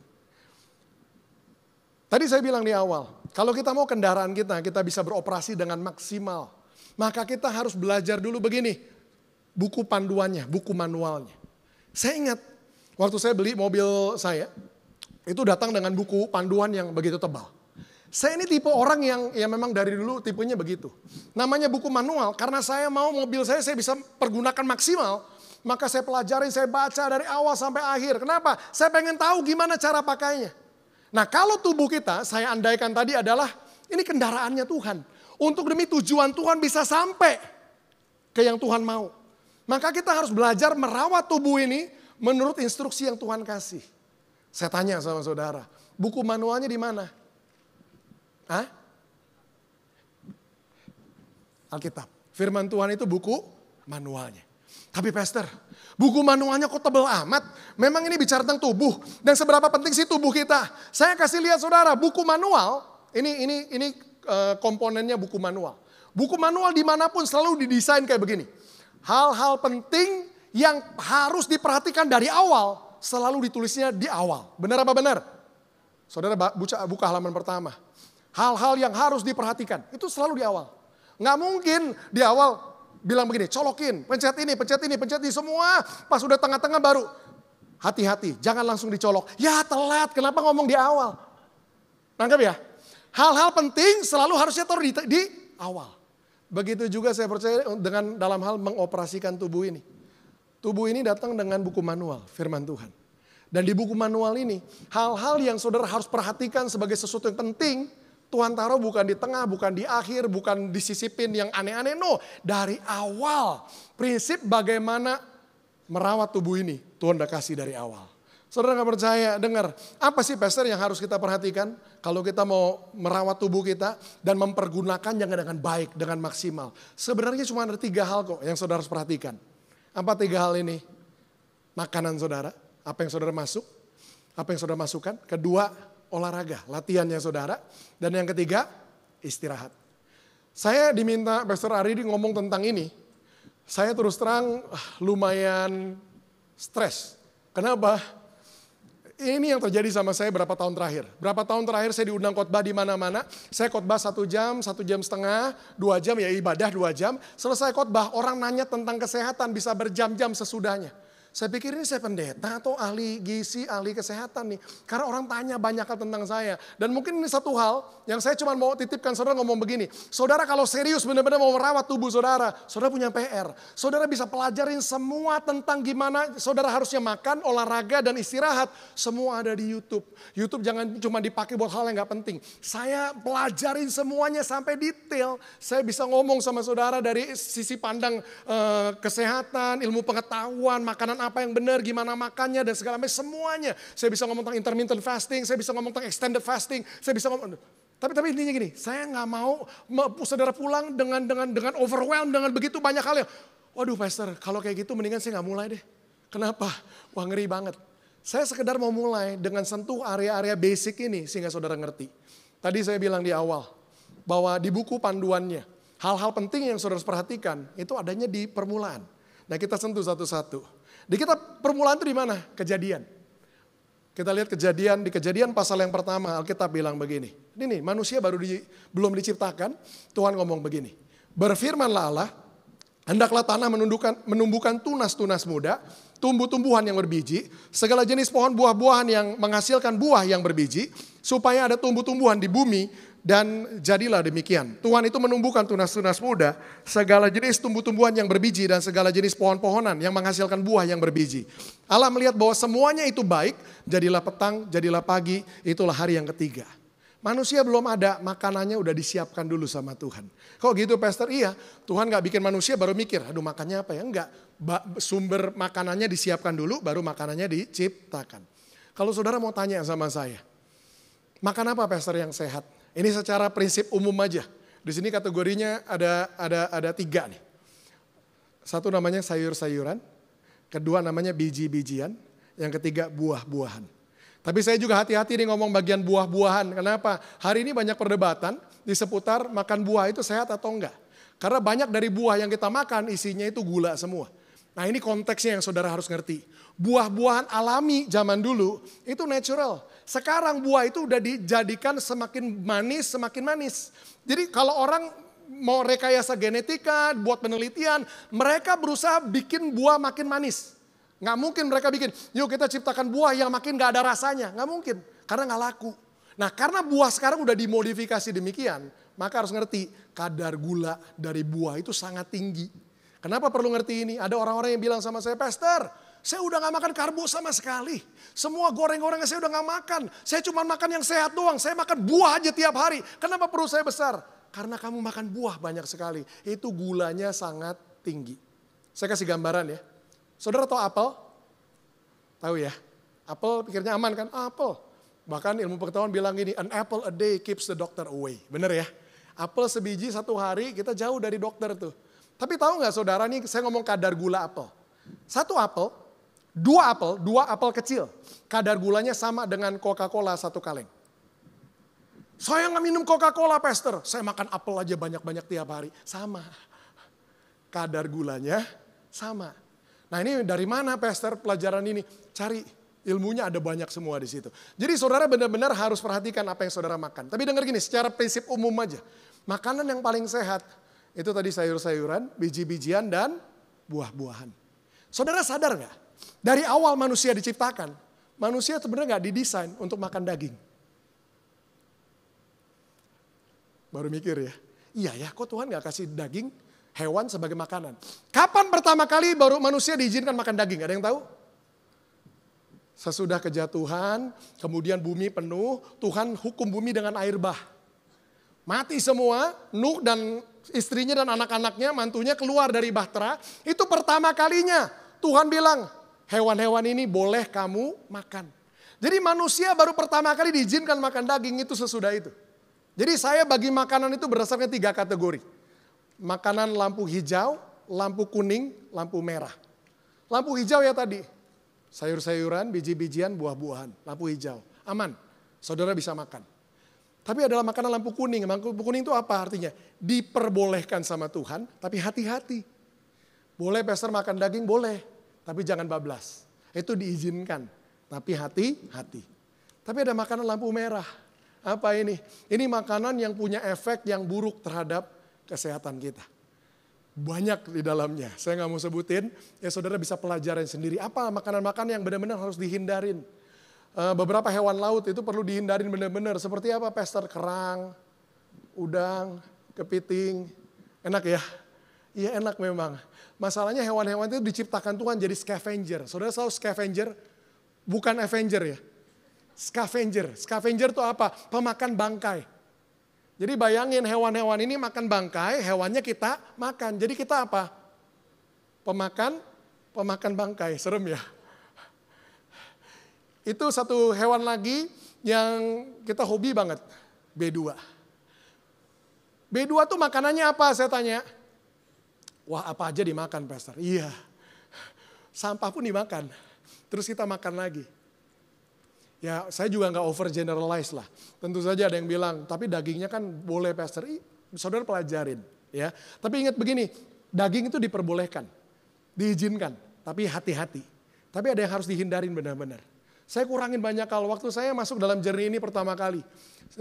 G: Tadi saya bilang di awal, kalau kita mau kendaraan kita bisa beroperasi dengan maksimal. Maka kita harus belajar dulu begini, buku panduannya, buku manualnya. Saya ingat waktu saya beli mobil saya, itu datang dengan buku panduan yang begitu tebal. Saya ini tipe orang yang memang dari dulu tipenya begitu. Namanya buku manual, karena saya mau mobil saya bisa pergunakan maksimal. Maka saya pelajarin, saya baca dari awal sampai akhir. Kenapa? Saya pengen tahu gimana cara pakainya. Nah kalau tubuh kita, saya andaikan tadi adalah, ini kendaraannya Tuhan. Untuk demi tujuan Tuhan bisa sampai ke yang Tuhan mau. Maka kita harus belajar merawat tubuh ini menurut instruksi yang Tuhan kasih. Saya tanya sama saudara, buku manualnya di mana? Hah? Alkitab. Firman Tuhan itu buku manualnya. Tapi Pastor, buku manualnya kok tebel amat? Memang ini bicara tentang tubuh. Dan seberapa penting sih tubuh kita? Saya kasih lihat saudara, buku manual, ini komponennya buku manual. Buku manual dimanapun selalu didesain kayak begini. Hal-hal penting yang harus diperhatikan dari awal, selalu ditulisnya di awal. Benar apa benar? Saudara buka halaman pertama. Hal-hal yang harus diperhatikan, itu selalu di awal. Nggak mungkin di awal bilang begini, colokin, pencet ini, semua. Pas udah tengah-tengah baru, hati-hati, jangan langsung dicolok. Ya telat, kenapa ngomong di awal? Nangkep ya? Hal-hal penting selalu harusnya taruh di awal. Begitu juga saya percaya dengan dalam hal mengoperasikan tubuh ini. Tubuh ini datang dengan buku manual, firman Tuhan. Dan di buku manual ini, hal-hal yang saudara harus perhatikan sebagai sesuatu yang penting, Tuhan taruh bukan di tengah, bukan di akhir, bukan disisipin yang aneh-aneh. No, dari awal. Prinsip bagaimana merawat tubuh ini, Tuhan udah kasih dari awal. Saudara nggak percaya, dengar. Apa sih pastor yang harus kita perhatikan? Kalau kita mau merawat tubuh kita dan mempergunakannya dengan baik, dengan maksimal. Sebenarnya cuma ada 3 hal kok yang saudara harus perhatikan. Apa 3 hal ini? Makanan saudara, apa yang saudara masuk, apa yang saudara masukkan. Kedua, olahraga, latihannya saudara. Dan yang ketiga, istirahat. Saya diminta Pastor Ari ngomong tentang ini. Saya terus terang lumayan stres. Kenapa? Ini yang terjadi sama saya berapa tahun terakhir. Berapa tahun terakhir saya diundang khotbah di mana-mana. Saya khotbah 1 jam, 1 jam setengah, 2 jam ya ibadah 2 jam. Selesai khotbah orang nanya tentang kesehatan bisa berjam-jam sesudahnya. Saya pikir ini saya pendeta atau ahli gizi, ahli kesehatan nih. Karena orang tanya banyak hal tentang saya. Dan mungkin ini satu hal yang saya cuma mau titipkan saudara ngomong begini. Saudara kalau serius benar-benar mau merawat tubuh saudara, saudara punya PR. Saudara bisa pelajarin semua tentang gimana saudara harusnya makan, olahraga, dan istirahat. Semua ada di YouTube. YouTube jangan cuma dipakai buat hal yang gak penting. Saya pelajarin semuanya sampai detail. Saya bisa ngomong sama saudara dari sisi pandang kesehatan, ilmu pengetahuan, makanan apa yang benar, gimana makannya dan segala macam semuanya. Saya bisa ngomong tentang intermittent fasting, saya bisa ngomong tentang extended fasting, saya bisa ngomong. Tapi intinya gini, saya nggak mau saudara pulang dengan overwhelmed dengan begitu banyak hal yang, waduh pastor, kalau kayak gitu mendingan saya nggak mulai deh. Kenapa? Wah ngeri banget. Saya sekedar mau mulai dengan sentuh area-area basic ini sehingga saudara ngerti. Tadi saya bilang di awal bahwa di buku panduannya hal-hal penting yang saudara harus perhatikan itu adanya di permulaan. Nah kita sentuh satu-satu. Di kitab permulaan itu di mana? Kejadian. Kita lihat kejadian, di Kejadian pasal yang pertama Alkitab bilang begini. Ini nih manusia belum diciptakan, Tuhan ngomong begini. Berfirmanlah Allah, hendaklah tanah menumbuhkan tunas-tunas muda, tumbuh-tumbuhan yang berbiji, segala jenis pohon buah-buahan yang menghasilkan buah yang berbiji, supaya ada tumbuh-tumbuhan di bumi. Dan jadilah demikian. Tuhan itu menumbuhkan tunas-tunas muda, segala jenis tumbuh-tumbuhan yang berbiji dan segala jenis pohon-pohonan yang menghasilkan buah yang berbiji. Allah melihat bahwa semuanya itu baik, jadilah petang, jadilah pagi, itulah hari yang ketiga. Manusia belum ada, makanannya udah disiapkan dulu sama Tuhan. Kok gitu pastor? Iya, Tuhan gak bikin manusia baru mikir, aduh makannya apa ya? Enggak, sumber makanannya disiapkan dulu, baru makanannya diciptakan. Kalau saudara mau tanya sama saya, makan apa pastor yang sehat? Ini secara prinsip umum aja. Di sini kategorinya ada 3 nih. Satu namanya sayur-sayuran, kedua namanya biji-bijian, yang ketiga buah-buahan. Tapi saya juga hati-hati nih ngomong bagian buah-buahan. Kenapa? Hari ini banyak perdebatan di seputar makan buah itu sehat atau enggak. Karena banyak dari buah yang kita makan isinya itu gula semua. Nah ini konteksnya yang saudara harus ngerti. Buah-buahan alami zaman dulu itu natural. Sekarang buah itu udah dijadikan semakin manis. Jadi kalau orang mau rekayasa genetika, buat penelitian, mereka berusaha bikin buah makin manis. Nggak mungkin mereka bikin, yuk kita ciptakan buah yang makin gak ada rasanya. Nggak mungkin, karena nggak laku. Nah karena buah sekarang udah dimodifikasi demikian, maka harus ngerti kadar gula dari buah itu sangat tinggi. Kenapa perlu ngerti ini? Ada orang-orang yang bilang sama saya, pastor, saya udah gak makan karbo sama sekali. Semua goreng-gorengnya saya udah gak makan. Saya cuma makan yang sehat doang. Saya makan buah aja tiap hari. Kenapa perut saya besar? Karena kamu makan buah banyak sekali. Itu gulanya sangat tinggi. Saya kasih gambaran ya. Saudara tahu apel? Tahu ya? Apel pikirnya aman kan? Apel. Bahkan ilmu pengetahuan bilang gini, an apple a day keeps the doctor away. Bener ya? Apel sebiji 1 hari kita jauh dari dokter tuh. Tapi tahu gak saudara nih saya ngomong kadar gula apel. 1 apel, 2 apel kecil. Kadar gulanya sama dengan Coca-Cola 1 kaleng. Saya gak minum Coca-Cola pastor. Saya makan apel aja banyak-banyak tiap hari. Sama. Kadar gulanya sama. Nah ini dari mana pastor pelajaran ini? Cari ilmunya ada banyak semua di situ. Jadi saudara benar-benar harus perhatikan apa yang saudara makan. Tapi dengar gini, secara prinsip umum aja. Makanan yang paling sehat itu tadi sayur-sayuran, biji-bijian dan buah-buahan. Saudara sadar gak? Dari awal manusia diciptakan, manusia sebenarnya gak didesain untuk makan daging. Baru mikir ya, iya ya kok Tuhan gak kasih daging hewan sebagai makanan. Kapan pertama kali baru manusia diizinkan makan daging? Ada yang tahu? Sesudah kejatuhan, kemudian bumi penuh, Tuhan hukum bumi dengan air bah. Mati semua, Nuh dan istrinya dan anak-anaknya, mantunya keluar dari bahtera. Itu pertama kalinya Tuhan bilang, Hewan-hewan ini boleh kamu makan. Jadi manusia baru pertama kali diizinkan makan daging itu sesudah itu. Jadi saya bagi makanan itu berdasarkan 3 kategori. Makanan lampu hijau, lampu kuning, lampu merah. Lampu hijau ya tadi, sayur-sayuran, biji-bijian, buah-buahan. Lampu hijau, aman, saudara bisa makan. Tapi adalah makanan lampu kuning. Lampu kuning itu apa artinya? Diperbolehkan sama Tuhan, tapi hati-hati. Boleh pastor makan daging, boleh. Tapi jangan bablas. Itu diizinkan, tapi hati-hati. Tapi ada makanan lampu merah. Apa ini? Ini makanan yang punya efek yang buruk terhadap kesehatan kita. Banyak di dalamnya. Saya nggak mau sebutin, ya saudara bisa pelajarin sendiri. Apa makanan-makanan yang benar-benar harus dihindarin. Beberapa hewan laut itu perlu dihindarin benar-benar. Seperti apa pastor? Kerang, udang, kepiting. Enak ya? Iya enak memang. Masalahnya hewan-hewan itu diciptakan Tuhan jadi scavenger. Saudara tahu scavenger? Bukan Avenger ya. Scavenger. Scavenger itu apa? Pemakan bangkai. Jadi bayangin hewan-hewan ini makan bangkai, hewannya kita makan. Jadi kita apa? Pemakan bangkai. Serem ya. Itu satu hewan lagi yang kita hobi banget. B2. B2 tuh makanannya apa saya tanya? Wah apa aja dimakan pastor? Iya. Sampah pun dimakan. Terus kita makan lagi. Ya saya juga nggak over generalize lah. Tentu saja ada yang bilang, tapi dagingnya kan boleh pastor. Saudara pelajarin. Ya. Tapi ingat begini, daging itu diperbolehkan. Diizinkan, tapi hati-hati. Tapi ada yang harus dihindarin benar-benar. Saya kurangin banyak hal. Waktu saya masuk dalam journey ini pertama kali.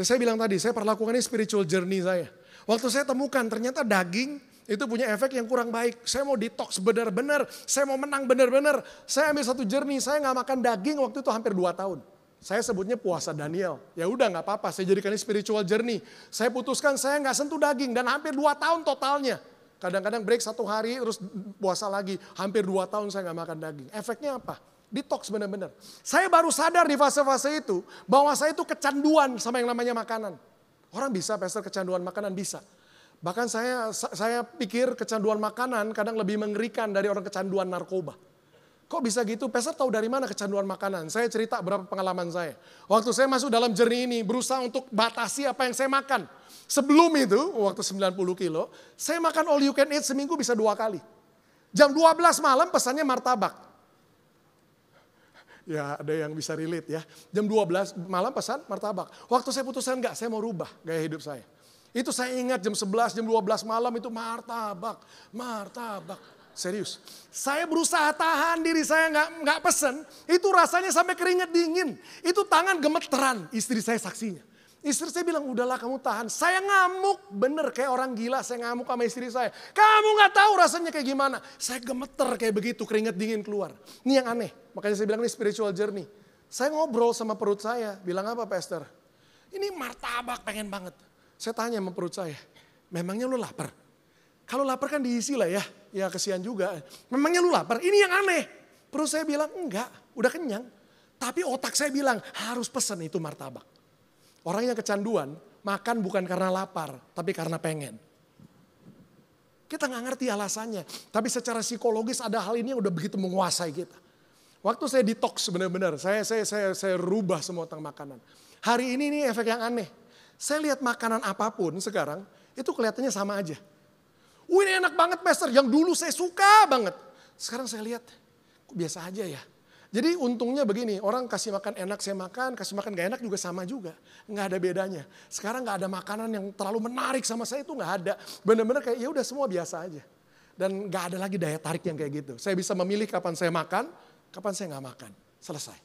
G: Saya bilang tadi, saya perlakukan ini spiritual journey saya. Waktu saya temukan ternyata daging itu punya efek yang kurang baik. Saya mau detox benar-benar. Saya mau menang benar-benar. Saya ambil satu journey, saya nggak makan daging waktu itu hampir 2 tahun. Saya sebutnya puasa Daniel. Ya udah nggak apa-apa, saya jadikan ini spiritual journey. Saya putuskan saya nggak sentuh daging dan hampir 2 tahun totalnya. Kadang-kadang break 1 hari terus puasa lagi. Hampir 2 tahun saya nggak makan daging. Efeknya apa? Detox benar-benar. Saya baru sadar di fase-fase itu bahwa saya itu kecanduan sama yang namanya makanan. Orang bisa pastor kecanduan makanan bisa. Bahkan saya pikir kecanduan makanan kadang lebih mengerikan dari orang kecanduan narkoba. Kok bisa gitu? Pastor tahu dari mana kecanduan makanan? Saya cerita berapa pengalaman saya. Waktu saya masuk dalam journey ini berusaha untuk batasi apa yang saya makan. Sebelum itu, waktu 90 kilo, saya makan all you can eat seminggu bisa 2 kali. Jam 12 malam pesannya martabak. Ya ada yang bisa relate ya. Jam 12 malam pesan martabak. Waktu saya putuskan enggak, saya mau rubah gaya hidup saya. Itu saya ingat jam 11, jam 12 malam itu martabak. Serius. Saya berusaha tahan diri saya nggak pesen. Itu rasanya sampai keringat dingin. Itu tangan gemeteran. Istri saya saksinya. Istri saya bilang udahlah kamu tahan. Saya ngamuk bener kayak orang gila. Saya ngamuk sama istri saya. Kamu nggak tahu rasanya kayak gimana. Saya gemeter kayak begitu keringat dingin keluar. Ini yang aneh. Makanya saya bilang ini spiritual journey. Saya ngobrol sama perut saya. Bilang apa pastor? Ini martabak pengen banget. Saya tanya sama perut saya. Memangnya lu lapar? Kalau lapar kan diisi lah ya. Ya kesian juga. Memangnya lu lapar? Ini yang aneh. Perut saya bilang enggak, udah kenyang. Tapi otak saya bilang harus pesen itu martabak. Orang yang kecanduan makan bukan karena lapar, tapi karena pengen. Kita nggak ngerti alasannya. Tapi secara psikologis ada hal ini yang udah begitu menguasai kita. Waktu saya detox benar-benar, saya rubah semua tentang makanan. Hari ini nih efek yang aneh. Saya lihat makanan apapun sekarang, itu kelihatannya sama aja. Ini enak banget pastor, yang dulu saya suka banget. Sekarang saya lihat, kok biasa aja ya. Jadi untungnya begini, orang kasih makan enak saya makan, kasih makan gak enak juga sama juga. Nggak ada bedanya. Sekarang nggak ada makanan yang terlalu menarik sama saya itu nggak ada. Benar-benar kayak ya udah semua biasa aja. Dan nggak ada lagi daya tarik yang kayak gitu. Saya bisa memilih kapan saya makan, kapan saya nggak makan. Selesai.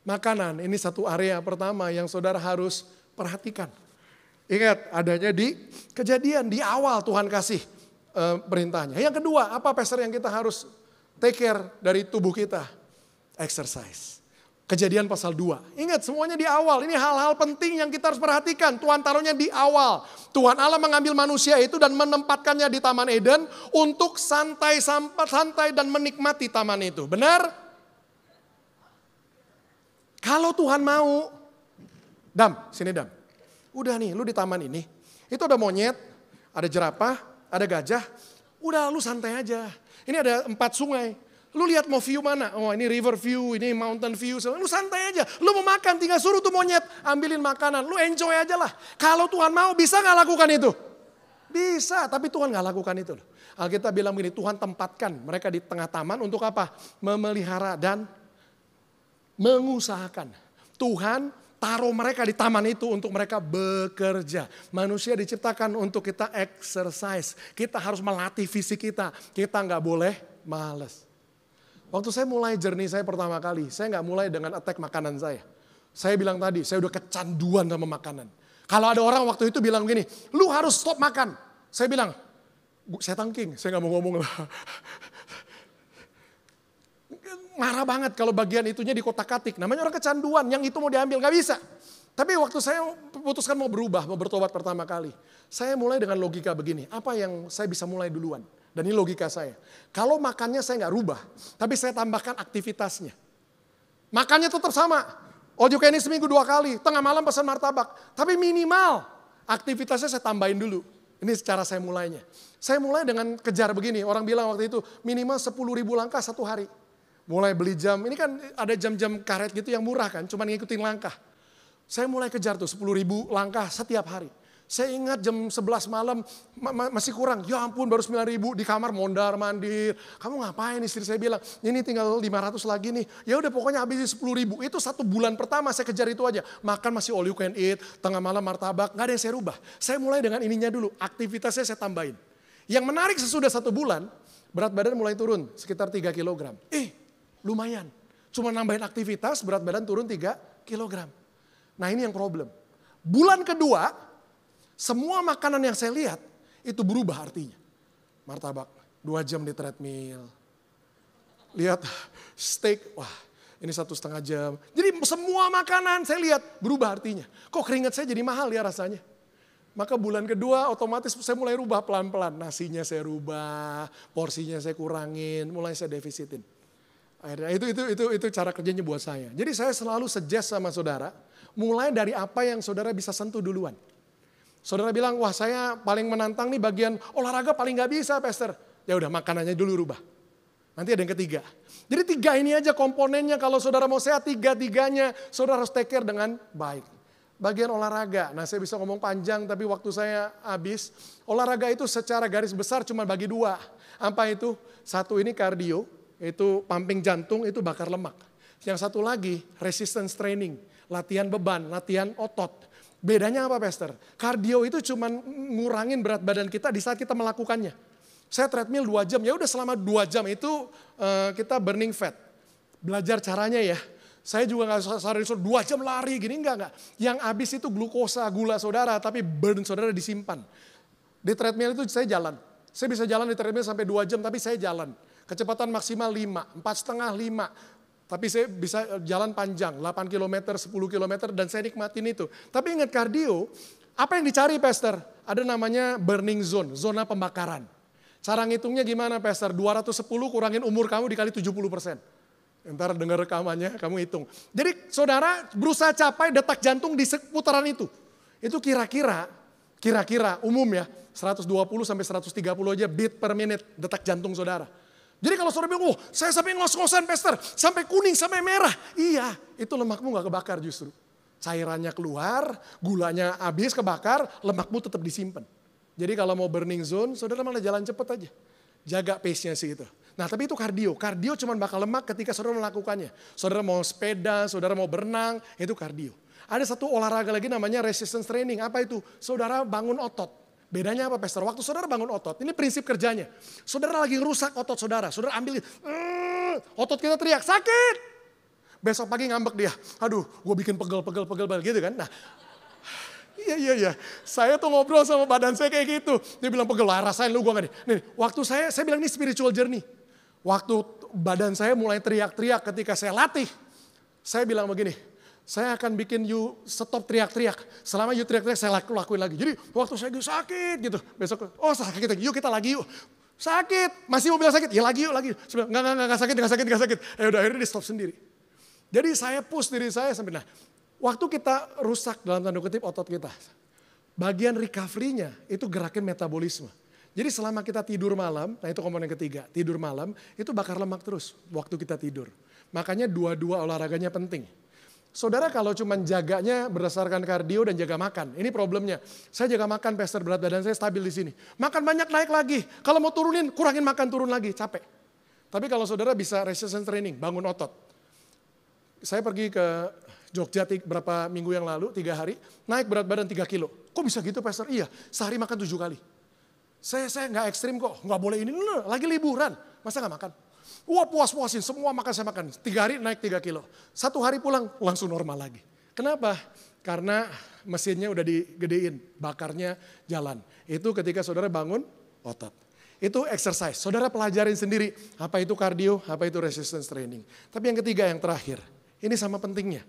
G: Makanan ini satu area pertama yang saudara harus perhatikan. Ingat adanya di Kejadian, di awal Tuhan kasih perintahnya. Yang kedua, apa pastor yang kita harus take care dari tubuh kita? Exercise. Kejadian pasal 2. Ingat semuanya di awal. Ini hal-hal penting yang kita harus perhatikan. Tuhan taruhnya di awal. Tuhan Allah mengambil manusia itu dan menempatkannya di Taman Eden untuk santai dan menikmati taman itu. Benar? Kalau Tuhan mau, sini Dam. Udah nih, lu di taman ini. Itu ada monyet, ada jerapah, ada gajah. Udah lu santai aja. Ini ada 4 sungai. Lu lihat mau view mana? Oh ini river view, ini mountain view. Lu santai aja. Lu mau makan tinggal suruh tuh monyet ambilin makanan. Lu enjoy aja lah. Kalau Tuhan mau bisa gak lakukan itu? Bisa, tapi Tuhan gak lakukan itu. Alkitab bilang begini, Tuhan tempatkan mereka di tengah taman untuk apa? Memelihara dan mengusahakan. Tuhan taruh mereka di taman itu untuk mereka bekerja. Manusia diciptakan untuk kita exercise. Kita harus melatih fisik kita. Kita gak boleh malas. Waktu saya mulai journey saya pertama kali, saya gak mulai dengan attack makanan saya. Saya bilang tadi, saya udah kecanduan sama makanan. Kalau ada orang waktu itu bilang gini, lu harus stop makan. Saya bilang, saya tangking, saya gak mau ngomong lah. Marah banget kalau bagian itunya di kotak-katik. Namanya orang kecanduan, yang itu mau diambil, gak bisa. Tapi waktu saya putuskan mau berubah, mau bertobat pertama kali. Saya mulai dengan logika begini, apa yang saya bisa mulai duluan? Dan ini logika saya. Kalau makannya saya nggak rubah, tapi saya tambahkan aktivitasnya. Makannya tetap sama. All you can eat seminggu 2 kali, tengah malam pesan martabak. Tapi minimal aktivitasnya saya tambahin dulu. Ini cara saya mulainya. Saya mulai dengan kejar begini. Orang bilang waktu itu minimal 10.000 langkah 1 hari. Mulai beli jam, ini kan ada jam-jam karet gitu yang murah kan, cuma ngikutin langkah. Saya mulai kejar tuh 10.000 langkah setiap hari. Saya ingat jam 11 malam masih kurang. Ya ampun baru 9.000 di kamar mondar mandir. Kamu ngapain? Istri saya bilang ini tinggal 500 lagi nih. Ya udah pokoknya habisin 10.000. Itu 1 bulan pertama saya kejar itu aja. Makan masih all you can eat. Tengah malam martabak. Gak ada yang saya rubah. Saya mulai dengan ininya dulu. Aktivitasnya saya tambahin. Yang menarik sesudah 1 bulan. Berat badan mulai turun sekitar 3 kilogram. Lumayan. Cuma nambahin aktivitas berat badan turun 3 kilogram. Nah ini yang problem. Bulan kedua. Semua makanan yang saya lihat itu berubah artinya. Martabak 2 jam di treadmill. Lihat steak, wah ini 1,5 jam. Jadi semua makanan saya lihat berubah artinya. Kok keringat saya jadi mahal ya rasanya. Maka bulan kedua otomatis saya mulai rubah pelan-pelan. Nasinya saya rubah, porsinya saya kurangin, mulai saya defisitin. Akhirnya itu cara kerjanya buat saya. Jadi saya selalu suggest sama saudara, mulai dari apa yang saudara bisa sentuh duluan. Saudara bilang, wah saya paling menantang nih bagian olahraga paling gak bisa Pastor. Ya udah makanannya dulu rubah. Nanti ada yang ketiga. Jadi 3 ini aja komponennya kalau saudara mau sehat 3-3-nya saudara harus take care dengan baik. Bagian olahraga, nah saya bisa ngomong panjang tapi waktu saya habis. Olahraga itu secara garis besar cuma bagi 2. Apa itu? 1 ini kardio, itu pumping jantung, itu bakar lemak. Yang satu lagi resistance training, latihan beban, latihan otot. Bedanya apa Pastor? Kardio itu cuma ngurangin berat badan kita di saat kita melakukannya. Saya treadmill 2 jam, ya udah selama 2 jam itu kita burning fat. Belajar caranya ya. Saya juga gak sadar 2 jam lari gini, enggak. Yang habis itu glukosa, gula saudara, tapi burn saudara disimpan. Di treadmill itu saya jalan. Saya bisa jalan di treadmill sampai 2 jam, tapi saya jalan. Kecepatan maksimal 5, 4,5, 5. Tapi saya bisa jalan panjang, 8 km, 10 km dan saya nikmatin itu. Tapi ingat kardio, apa yang dicari Pastor? Ada namanya burning zone, zona pembakaran. Cara ngitungnya gimana Pastor? 210 kurangin umur kamu dikali 70%. Ntar dengar rekamannya, kamu hitung. Jadi saudara berusaha capai detak jantung di seputaran itu. Itu kira-kira umum ya, 120 sampai 130 aja beat per menit detak jantung saudara. Jadi kalau saudara bilang, saya sampai ngos-ngosan Pastor, sampai kuning, sampai merah. Iya, itu lemakmu gak kebakar justru. Cairannya keluar, gulanya habis kebakar, lemakmu tetap disimpan. Jadi kalau mau burning zone, saudara malah jalan cepet aja. Jaga pace-nya sih itu. Nah tapi itu kardio. Kardio cuma bakal lemak ketika saudara melakukannya. Saudara mau sepeda, saudara mau berenang, itu kardio. Ada satu olahraga lagi namanya resistance training. Apa itu? Saudara bangun otot. Bedanya apa Pastor? Waktu saudara bangun otot, ini prinsip kerjanya. Saudara lagi rusak otot saudara ambil, otot kita teriak, sakit. Besok pagi ngambek dia, aduh gue bikin pegel gitu kan. Nah, iya. Saya tuh ngobrol sama badan saya kayak gitu. Dia bilang pegel, rasain lu gue gak nih. Nih, waktu saya bilang ini spiritual journey. Waktu badan saya mulai teriak-teriak ketika saya latih. Saya bilang begini, saya akan bikin you stop teriak-teriak. Selama you teriak-teriak saya lakuin lagi. Jadi waktu saya sakit gitu. Besok, sakit lagi, yuk kita lagi yuk. Sakit, masih mau bilang sakit, ya lagi yuk. Saya bilang, enggak sakit. Udah akhirnya di stop sendiri. Jadi saya push diri saya sampai, waktu kita rusak dalam tanda kutip otot kita. Bagian recovery-nya itu gerakin metabolisme. Jadi selama kita tidur malam, nah itu komponen ketiga, tidur malam itu bakar lemak terus waktu kita tidur. Makanya dua-dua olahraganya penting. Saudara kalau cuma jaganya berdasarkan kardio dan jaga makan, ini problemnya. Saya jaga makan, Pastor, berat badan saya stabil di sini. Makan banyak naik lagi, kalau mau turunin kurangin makan turun lagi, capek. Tapi kalau saudara bisa resistance training, bangun otot. Saya pergi ke Jogja berapa minggu yang lalu, 3 hari, naik berat badan 3 kilo. Kok bisa gitu, Pastor? Iya, sehari makan 7 kali. Saya nggak ekstrim kok, nggak boleh ini, lagi liburan, masa nggak makan? Wah puas-puasin, semua makan saya makan. 3 hari naik 3 kilo. 1 hari pulang langsung normal lagi. Kenapa? Karena mesinnya udah digedein, bakarnya jalan. Itu ketika saudara bangun otot. Itu exercise. Saudara pelajarin sendiri apa itu cardio, apa itu resistance training. Tapi yang ketiga, yang terakhir. Ini sama pentingnya.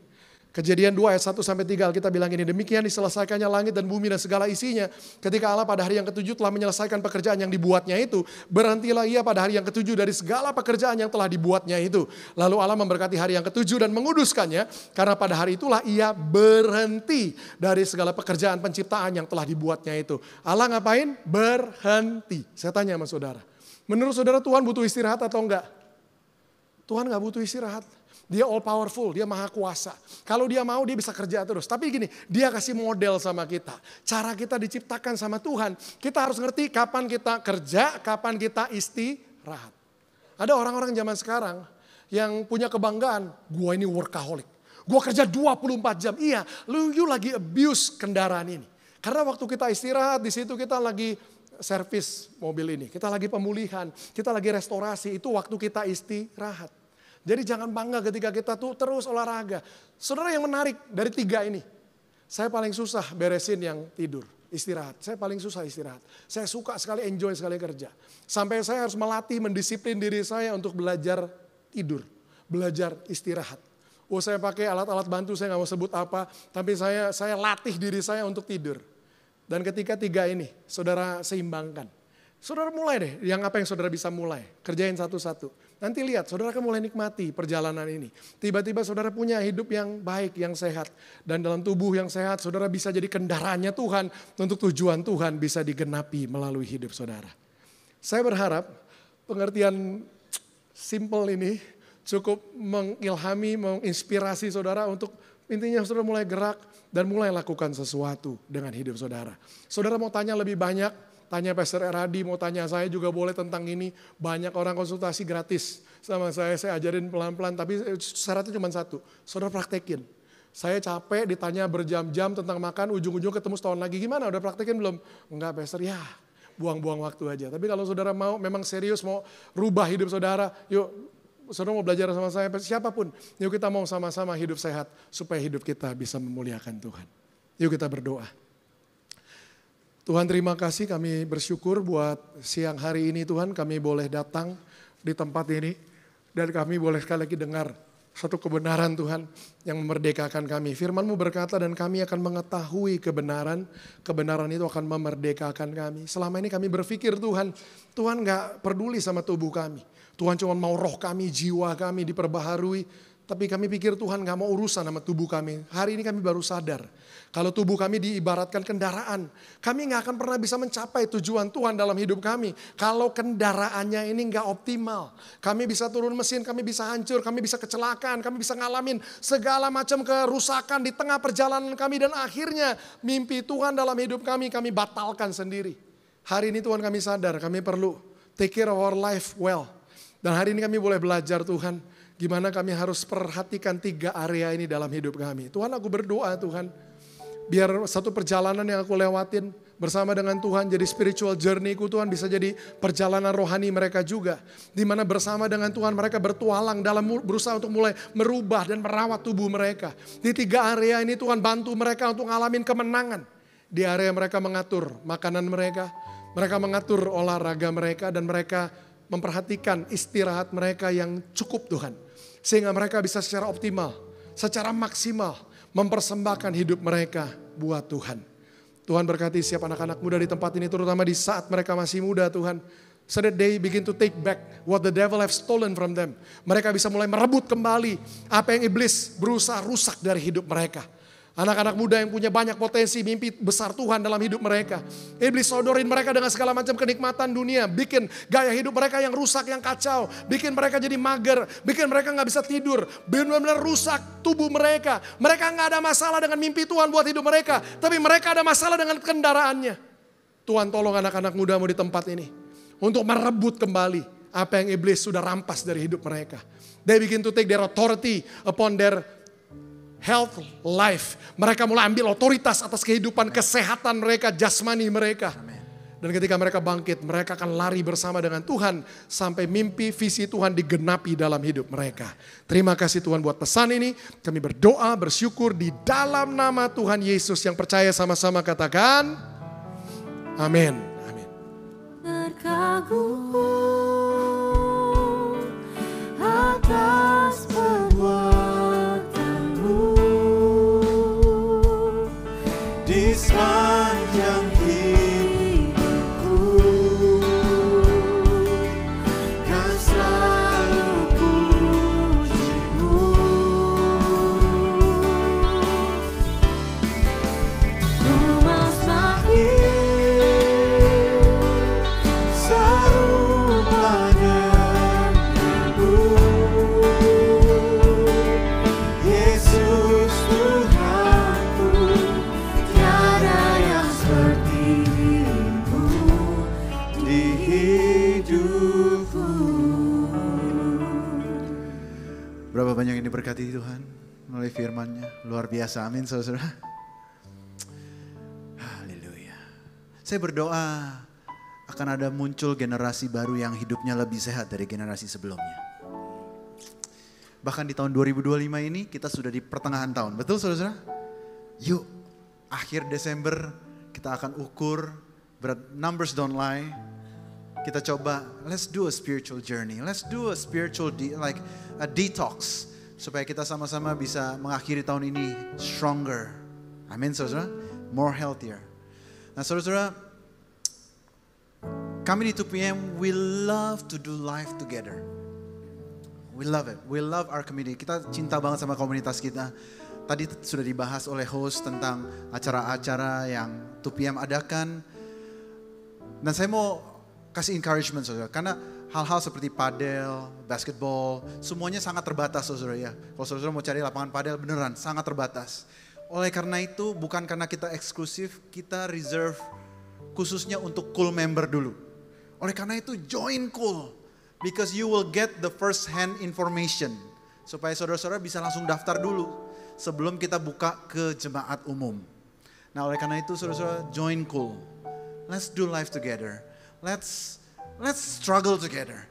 G: Kejadian 2 ayat 1-3 kita bilang ini, demikian diselesaikannya langit dan bumi dan segala isinya. Ketika Allah pada hari yang ke-7 telah menyelesaikan pekerjaan yang dibuatnya itu, berhentilah ia pada hari yang ke-7 dari segala pekerjaan yang telah dibuatnya itu. Lalu Allah memberkati hari yang ke-7 dan menguduskannya, karena pada hari itulah ia berhenti dari segala pekerjaan penciptaan yang telah dibuatnya itu. Allah ngapain? Berhenti. Saya tanya sama saudara, menurut saudara Tuhan butuh istirahat atau enggak? Tuhan enggak butuh istirahat. Dia all powerful, dia maha kuasa. Kalau dia mau dia bisa kerja terus. Tapi gini, dia kasih model sama kita. Cara kita diciptakan sama Tuhan. Kita harus ngerti kapan kita kerja, kapan kita istirahat. Ada orang-orang zaman sekarang yang punya kebanggaan, gua ini workaholic. Gua kerja 24 jam. Iya, lu lagi abuse kendaraan ini. Karena waktu kita istirahat di situ kita lagi servis mobil ini. Kita lagi pemulihan, kita lagi restorasi, itu waktu kita istirahat. Jadi jangan bangga ketika kita tuh terus olahraga. Saudara, yang menarik dari 3 ini, saya paling susah beresin yang tidur, istirahat. Saya paling susah istirahat. Saya suka sekali, enjoy sekali kerja. Sampai saya harus melatih, mendisiplin diri saya untuk belajar tidur, belajar istirahat. Saya pakai alat-alat bantu, saya nggak mau sebut apa, tapi saya latih diri saya untuk tidur. Dan ketika 3 ini, saudara seimbangkan. Saudara mulai deh, apa yang saudara bisa mulai, kerjain satu-satu. Nanti lihat, saudara akan mulai nikmati perjalanan ini. Tiba-tiba saudara punya hidup yang baik, yang sehat. Dan dalam tubuh yang sehat, saudara bisa jadi kendaraannya Tuhan. Untuk tujuan Tuhan bisa digenapi melalui hidup saudara. Saya berharap pengertian simple ini cukup mengilhami, menginspirasi saudara untuk intinya saudara mulai gerak dan mulai lakukan sesuatu dengan hidup saudara. Saudara mau tanya lebih banyak, tanya Pastor Eradi, mau tanya saya juga boleh tentang ini. Banyak orang konsultasi gratis sama saya ajarin pelan-pelan. Tapi syaratnya cuma satu, saudara praktekin. Saya capek ditanya berjam-jam tentang makan, ujung-ujung ketemu setahun lagi. Gimana, udah praktekin belum? Enggak Pastor, ya buang-buang waktu aja. Tapi kalau saudara mau, memang serius mau rubah hidup saudara, yuk saudara mau belajar sama saya, siapapun. Yuk kita mau sama-sama hidup sehat, supaya hidup kita bisa memuliakan Tuhan. Yuk kita berdoa. Tuhan, terima kasih, kami bersyukur buat siang hari ini Tuhan, kami boleh datang di tempat ini dan kami boleh sekali lagi dengar satu kebenaran Tuhan yang memerdekakan kami. Firman-Mu berkata dan kami akan mengetahui kebenaran, kebenaran itu akan memerdekakan kami. Selama ini kami berpikir Tuhan gak peduli sama tubuh kami. Tuhan cuma mau roh kami, jiwa kami diperbaharui. Tapi kami pikir Tuhan gak mau urusan sama tubuh kami. Hari ini kami baru sadar. Kalau tubuh kami diibaratkan kendaraan. Kami gak akan pernah bisa mencapai tujuan Tuhan dalam hidup kami. Kalau kendaraannya ini gak optimal. Kami bisa turun mesin, kami bisa hancur, kami bisa kecelakaan, kami bisa ngalamin segala macam kerusakan di tengah perjalanan kami. Dan akhirnya mimpi Tuhan dalam hidup kami batalkan sendiri. Hari ini Tuhan kami sadar, kami perlu take care of our life well. Dan hari ini kami boleh belajar Tuhan, gimana kami harus perhatikan 3 area ini dalam hidup kami. Tuhan, aku berdoa Tuhan, biar satu perjalanan yang aku lewatin bersama dengan Tuhan jadi spiritual journey-ku Tuhan, bisa jadi perjalanan rohani mereka juga. Dimana bersama dengan Tuhan mereka bertualang dalam berusaha untuk mulai merubah dan merawat tubuh mereka. Di 3 area ini Tuhan bantu mereka untuk ngalamin kemenangan. Di area mereka mengatur makanan mereka mengatur olahraga mereka, dan mereka memperhatikan istirahat mereka yang cukup Tuhan. Sehingga mereka bisa secara optimal, secara maksimal mempersembahkan hidup mereka buat Tuhan. Tuhan berkati setiap anak-anak muda di tempat ini, terutama di saat mereka masih muda Tuhan. So that they begin to take back what the devil have stolen from them. Mereka bisa mulai merebut kembali apa yang iblis berusaha rusak dari hidup mereka. Anak-anak muda yang punya banyak potensi, mimpi besar Tuhan dalam hidup mereka. Iblis sodorin mereka dengan segala macam kenikmatan dunia. Bikin gaya hidup mereka yang rusak, yang kacau. Bikin mereka jadi mager. Bikin mereka gak bisa tidur. Benar-benar rusak tubuh mereka. Mereka gak ada masalah dengan mimpi Tuhan buat hidup mereka. Tapi mereka ada masalah dengan kendaraannya. Tuhan tolong anak-anak mudamu di tempat ini. Untuk merebut kembali apa yang iblis sudah rampas dari hidup mereka. They begin to take their authority upon their health, life. Mereka mulai ambil otoritas atas kehidupan, kesehatan mereka, jasmani mereka. Dan ketika mereka bangkit, mereka akan lari bersama dengan Tuhan sampai mimpi, visi Tuhan digenapi dalam hidup mereka. Terima kasih Tuhan buat pesan ini. Kami berdoa, bersyukur di dalam nama Tuhan Yesus. Yang percaya sama-sama katakan, amin. Amin.
B: Terkagum atas perbuatanmu
F: Di sepanjang hidupku kan selalu pujimu.
B: Ku mau semakin
F: Serupa denganmu, Yesus Tuhanku, tiada yang seperti-Mu di hidupku. Berapa banyak yang diberkati Tuhan melalui firman-Nya, luar biasa, amin saudara. Haleluya. Saya berdoa akan ada muncul generasi baru yang hidupnya lebih sehat dari generasi sebelumnya. Bahkan di tahun 2025 ini kita sudah di pertengahan tahun, betul saudara? Yuk, akhir Desember kita akan ukur, numbers don't lie. Kita coba, let's do a spiritual journey, let's do a spiritual a detox. Supaya kita sama-sama bisa mengakhiri tahun ini stronger. Amin saudara, more healthier. Nah saudara, kami di 2PM, we love to do life together. We love it. We love our community. Kita cinta banget sama komunitas kita. Tadi sudah dibahas oleh host tentang acara-acara yang 2PM adakan. Dan saya mau kasih encouragement saudara. Karena hal-hal seperti padel, basketball, semuanya sangat terbatas saudara ya. Kalau saudara mau cari lapangan padel beneran sangat terbatas. Oleh karena itu bukan karena kita eksklusif, kita reserve khususnya untuk Cool member dulu. Oleh karena itu join Cool. Because you will get the first hand information. Supaya saudara-saudara bisa langsung daftar dulu. Sebelum kita buka ke jemaat umum. Nah oleh karena itu saudara-saudara join Cool. Let's do life together. Let's struggle together.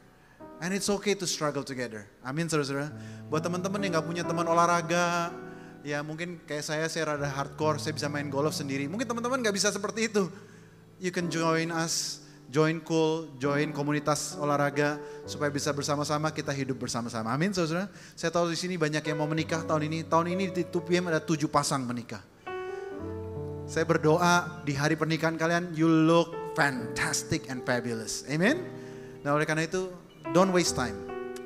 F: And it's okay to struggle together. Amin saudara-saudara. Buat teman-teman yang gak punya teman olahraga. Ya mungkin kayak saya rada hardcore. Saya bisa main golf sendiri. Mungkin teman-teman gak bisa seperti itu. You can join us. Join Cool, join komunitas olahraga supaya bisa bersama-sama kita hidup bersama-sama. Amin, saudara. Saya tahu di sini banyak yang mau menikah tahun ini. Tahun ini di 2PM ada 7 pasang menikah. Saya berdoa di hari pernikahan kalian, you look fantastic and fabulous. Amen. Nah, oleh karena itu, don't waste time.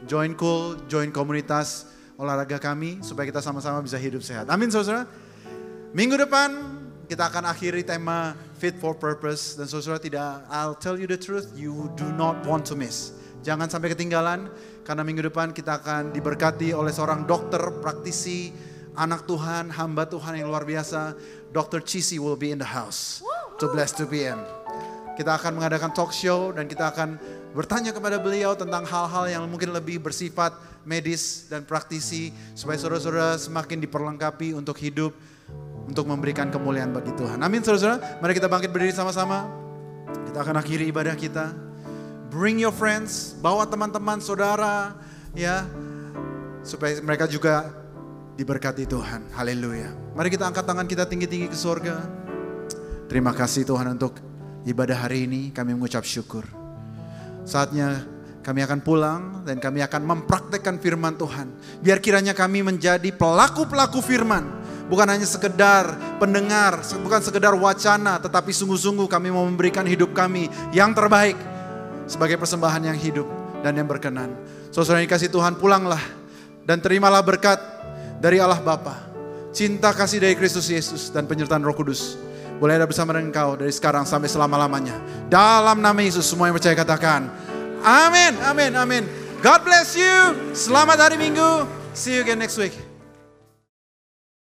F: Join Cool, join komunitas olahraga kami supaya kita sama-sama bisa hidup sehat. Amin, saudara. Minggu depan kita akan akhiri tema Fit for Purpose. Dan saudara tidak, I'll tell you the truth, you do not want to miss. Jangan sampai ketinggalan, karena minggu depan kita akan diberkati oleh seorang dokter, praktisi, anak Tuhan, hamba Tuhan yang luar biasa. Dr. Chisi will be in the house to bless 2PM. Kita akan mengadakan talk show dan kita akan bertanya kepada beliau tentang hal-hal yang mungkin lebih bersifat medis dan praktisi. Supaya saudara-saudara semakin diperlengkapi untuk hidup, untuk memberikan kemuliaan bagi Tuhan. Amin saudara-saudara. Mari kita bangkit berdiri sama-sama. Kita akan akhiri ibadah kita. Bring your friends, bawa teman-teman, saudara, ya, supaya mereka juga diberkati Tuhan. Haleluya. Mari kita angkat tangan kita tinggi-tinggi ke surga. Terima kasih Tuhan untuk ibadah hari ini. Kami mengucap syukur. Saatnya kami akan pulang dan kami akan mempraktekkan firman Tuhan. Biar kiranya kami menjadi pelaku-pelaku firman. Bukan hanya sekedar pendengar, bukan sekedar wacana, tetapi sungguh-sungguh kami mau memberikan hidup kami yang terbaik sebagai persembahan yang hidup dan yang berkenan. Saudara yang dikasihi Tuhan, pulanglah dan terimalah berkat dari Allah Bapa, cinta kasih dari Kristus Yesus dan penyertaan Roh Kudus boleh ada bersama dengan engkau dari sekarang sampai selama-lamanya. Dalam nama Yesus semua yang percaya katakan amin, amin, amin. God bless you. Selamat hari Minggu. See you again next week.